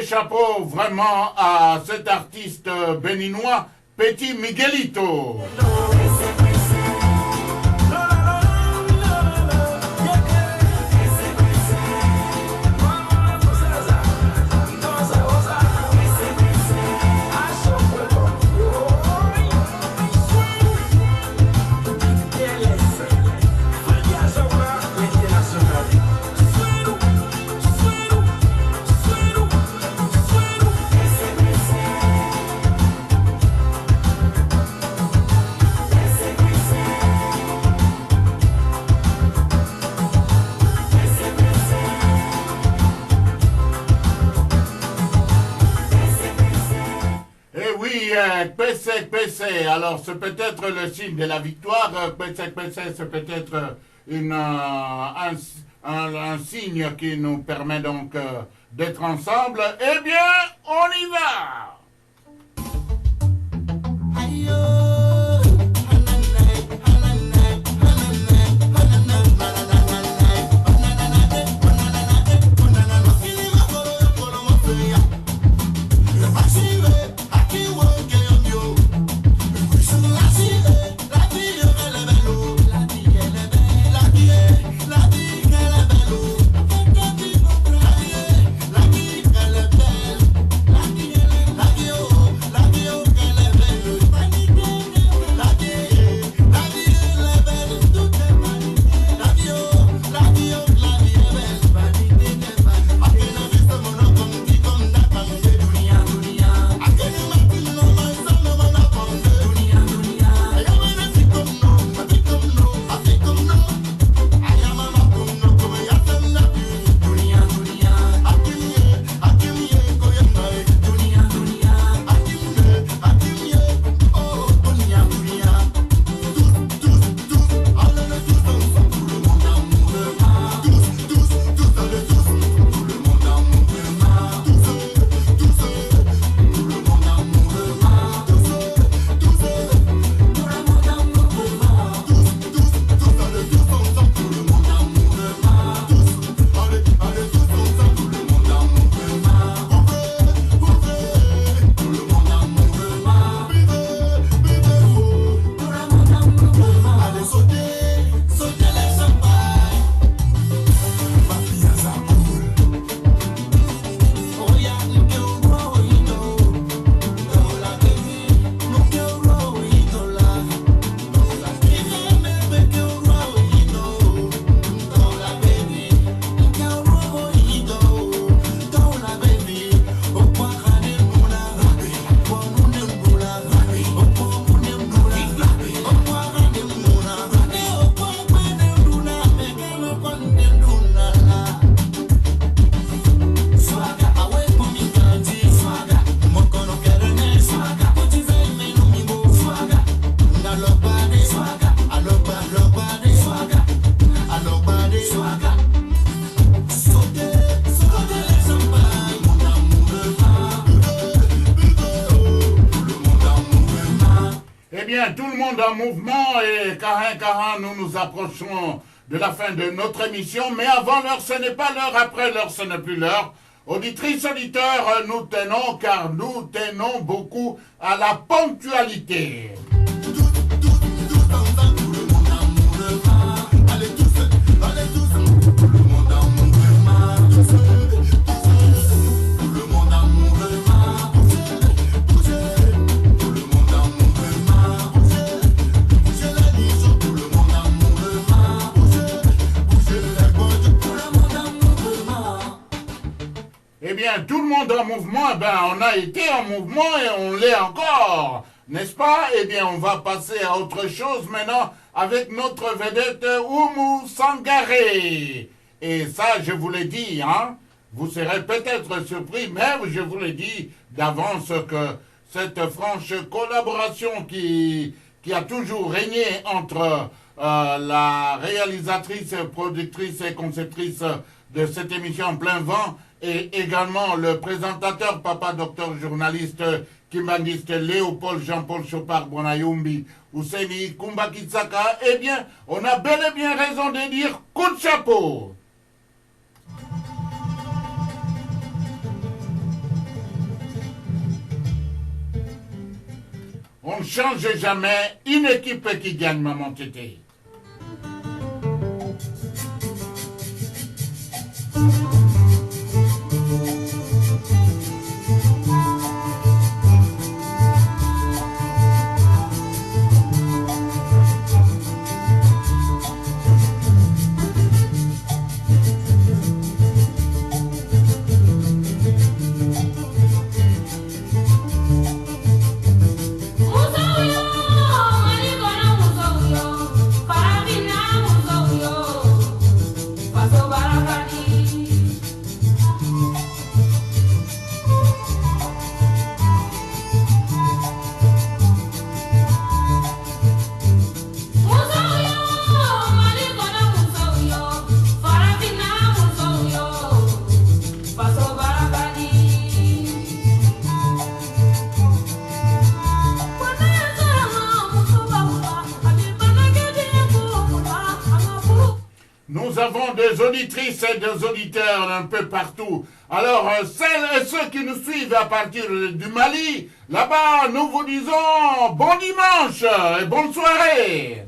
Chapeau vraiment à cet artiste béninois, Petit Miguelito. PC, alors c'est peut-être le signe de la victoire, PC, c'est peut-être un signe qui nous permet donc d'être ensemble. Eh bien, on y va! La bien, tout le monde en mouvement et Carin, nous nous approchons de la fin de notre émission. Mais avant l'heure, ce n'est pas l'heure. Après l'heure, ce n'est plus l'heure. Auditrices, auditeurs, nous tenons car nous tenons beaucoup à la ponctualité. Eh bien, tout le monde en mouvement, on a été en mouvement et on l'est encore, n'est-ce pas? Eh bien, on va passer à autre chose maintenant avec notre vedette Oumou Sangaré. Et ça, je vous l'ai dit, hein, vous serez peut-être surpris, mais je vous l'ai dit d'avance que cette franche collaboration qui a toujours régné entre la réalisatrice, productrice et conceptrice de cette émission en plein vent, et également le présentateur, papa docteur journaliste, kimbangiste Léopold Jean-Paul Chopard Bonayumbi, Ouseni Kumbakitsaka, eh bien, on a bel et bien raison de dire coup de chapeau. On ne change jamais une équipe qui gagne, maman Tété. Nous avons des auditrices et des auditeurs un peu partout. Alors, celles et ceux qui nous suivent à partir du Mali, là-bas, nous vous disons bon dimanche et bonne soirée.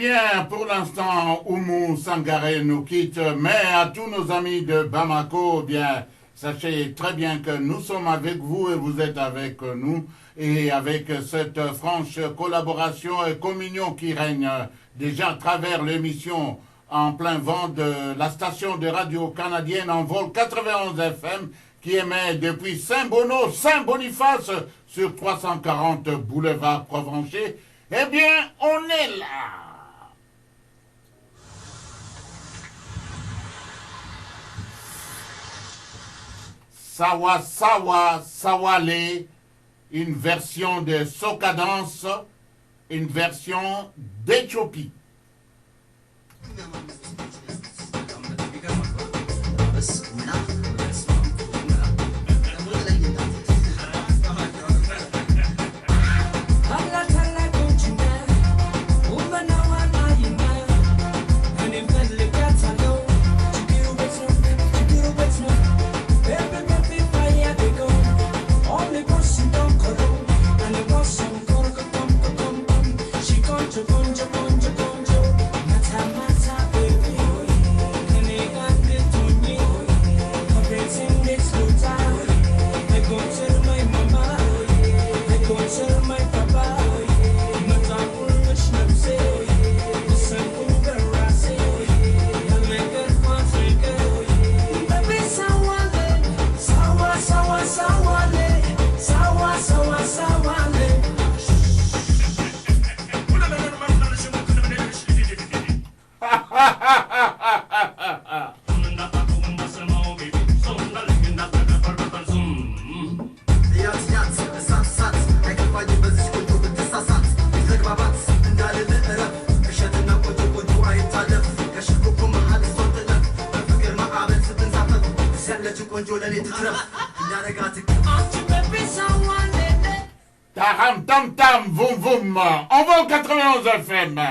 bien, pour l'instant, Oumou Sangaré nous quitte, mais à tous nos amis de Bamako, eh bien, sachez très bien que nous sommes avec vous et vous êtes avec nous, et avec cette franche collaboration et communion qui règne déjà à travers l'émission en plein vent de la station de radio canadienne en vol 91 FM, qui émet depuis Saint-Bono, Saint-Boniface, sur 340 boulevard Provencher. Eh bien, on est là. Sawa Sawa Sawale, une version de Soca Dance, une version d'Éthiopie. Taram tam tam voum voum, on va au 91 FM.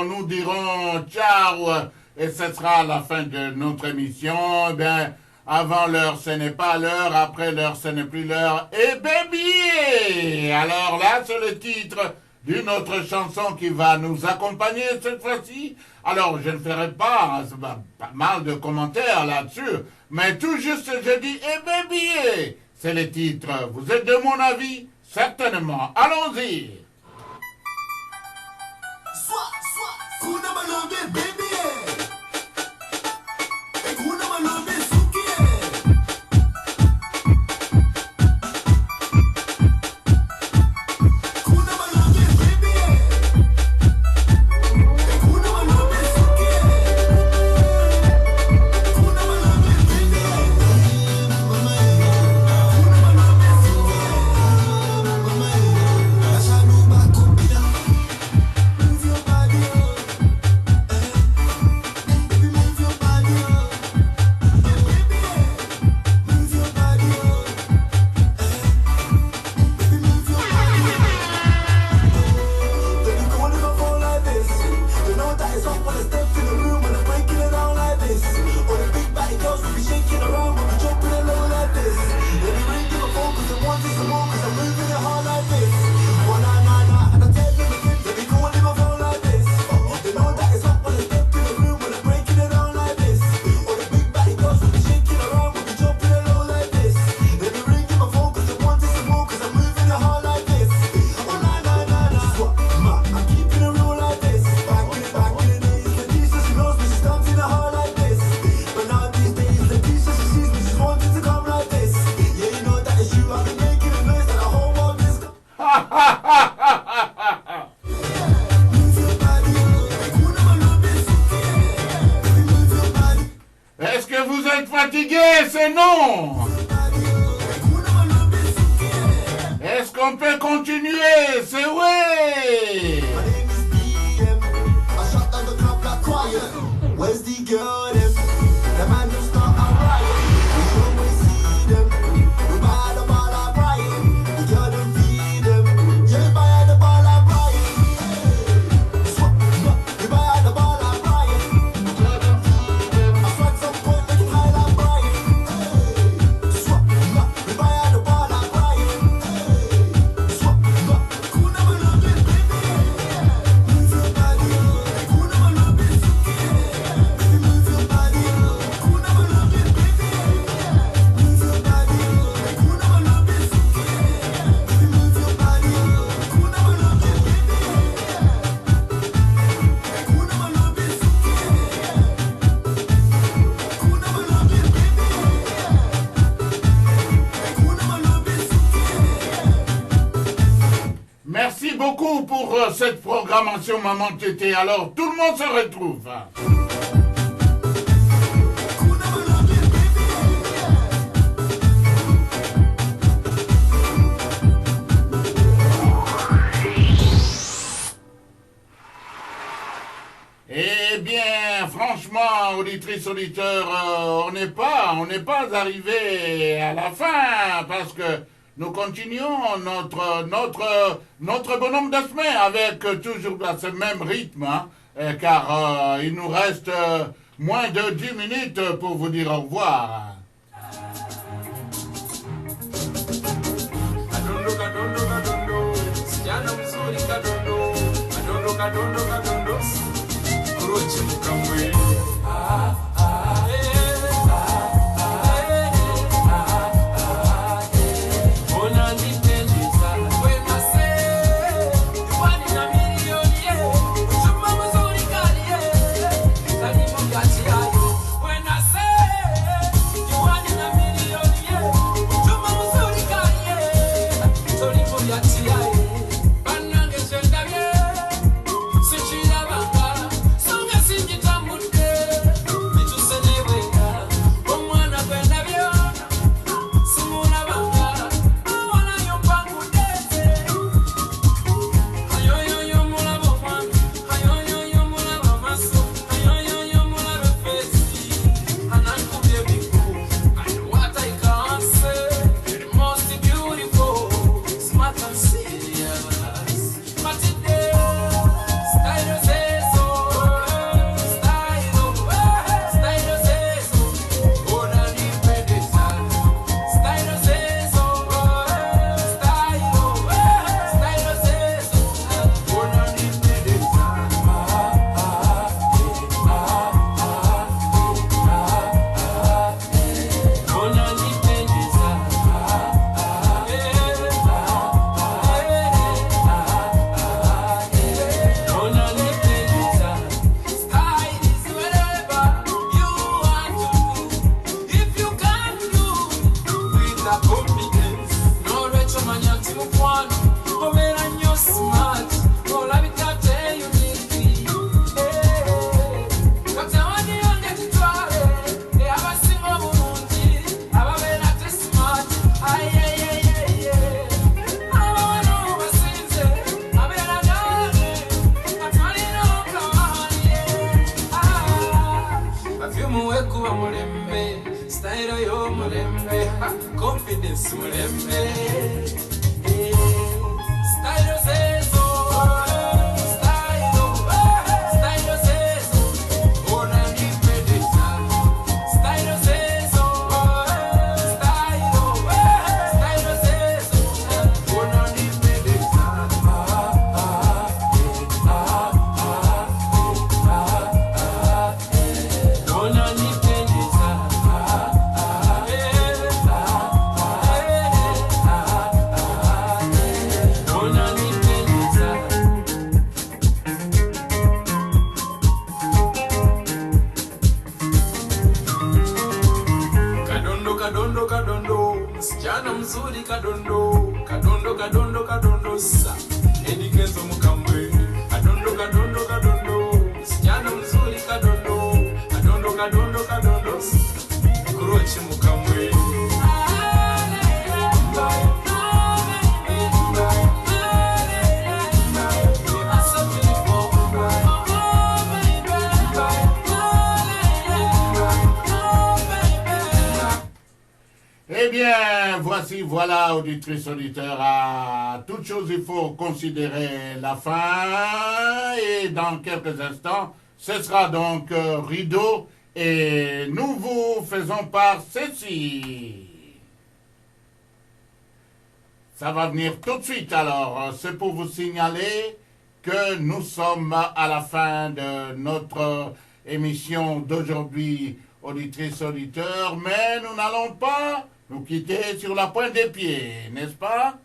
Nous dirons ciao et ce sera la fin de notre émission. Eh bien, avant l'heure, ce n'est pas l'heure, après l'heure, ce n'est plus l'heure. Et baby! Alors là, c'est le titre d'une autre chanson qui va nous accompagner cette fois-ci. Alors, je ne ferai pas mal de commentaires là-dessus, mais tout juste, je dis, et baby! C'est le titre. Vous êtes de mon avis? Certainement. Allons-y! Kuna malombe baby kuna malombe suki kuna malombe baby kuna malombe suki kuna malombe baby kuna malombe suki mama ashalu bon? Est-ce qu'on peut continuer? C'est ouais! Where's the girl them? The man just start a riot. We come we see them. We buy the ball of Brian. The girl them feed them. Yeah, we buy the ball of Brian. We buy the ball of Brian. The girl them feed them. I swag some point like Kyle and Brian. We buy the ball of Brian. Kuna malobe baby. Move your body. Kuna malobe suki. Move your body. Kuna malobe baby. Move your body. Kuna malobe suki. Move your body. Kuna malobe baby. Kuna malobe suki. Kuna malobe baby. Kuna malobe suki. Merci beaucoup pour cette programmation, Maman Tété. Alors, tout le monde se retrouve. Kuna malobe baby. Eh bien, franchement, auditrices, auditeurs, on n'est pas arrivé à la fin parce que nous continuons notre bonhomme de semaine avec toujours ce même rythme, hein, car il nous reste moins de 10 minutes pour vous dire au revoir. Kadondo, kadondo, kadondo, sijana mzuri kadondo, kadondo, kadondo, kadondo, kurochi mkamwe. Ona nipendeza, wema se, wani na milioni ye, uchuma mzuri kali ye, kani mungati ayo, wena se, wani na milioni ye, uchuma mzuri kali ye, tori mungati ayo, banange jenda ye, sichira banga, songa sinjita mute, mitusene weka, omwana kwenda byona, simuna banga, mwana yombangu dete, ayoyoyo mulabo mwana, ayoyoyo mulabo maso, ayoyoyo mulabo fesi, anankubye biku, and what I can't say, most beautiful, smart and serious, but today, style says so, style says so, ona nipendeza, style says so, style says so, ona nipendeza, ona nipendeza, ona nipendeza. Style is whatever you want to do. If you can do with the confidence, no retro manyati mukwano, obera nnyo smart, olabika teyuniiki. Katawani yange tutwale, abasinga obulungi, ababeera te smart. Abawano basinze, abeera nange, kati balina okawanye. Perfume wekuba mulembe, style y'omulembe, confidence mulembe. Style says so, style says so, ona nipendeza. Style says so, style says so, ona nipendeza. Ona nipendeza. Ona nipendeza. Kadondo, kadondo, kadondo, msichana mzuri kadondo, kadondo, kadondo, kadondo sa, Eddie Kenzo mkamwe. Kadondo, kadondo, kadondo, msichana mzuri kadondo, kadondo, kadondo, kadondo sa, kurochi mkamwe. Eh bien, voilà, auditrices, auditeurs, à toute chose, il faut considérer la fin. Et dans quelques instants, ce sera donc rideau. Et nous vous faisons part ceci. Ça va venir tout de suite, alors. C'est pour vous signaler que nous sommes à la fin de notre émission d'aujourd'hui, auditrices, auditeurs, mais nous n'allons pas nous quitter sur la pointe des pieds, n'est-ce pas?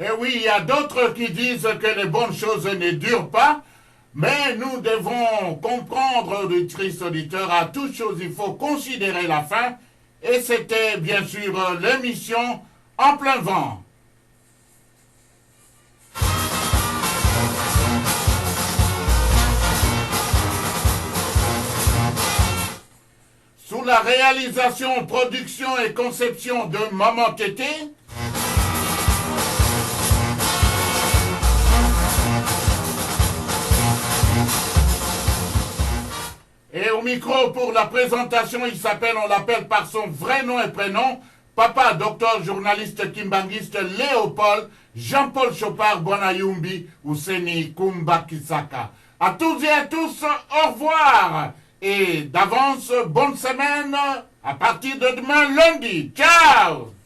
Et oui, il y a d'autres qui disent que les bonnes choses ne durent pas, mais nous devons comprendre, auditrices, auditeurs, à toute chose, il faut considérer la fin. Et c'était bien sûr l'émission En plein vent. Sous la réalisation, production et conception de Maman Tété, et au micro pour la présentation, on l'appelle par son vrai nom et prénom, Papa, docteur, journaliste, kimbanguiste, Léopold, Jean-Paul Chopard, Bonayumbi, Ouseni, Kumba Kisaka. À toutes et à tous, au revoir. Et d'avance, bonne semaine, à partir de demain lundi. Ciao!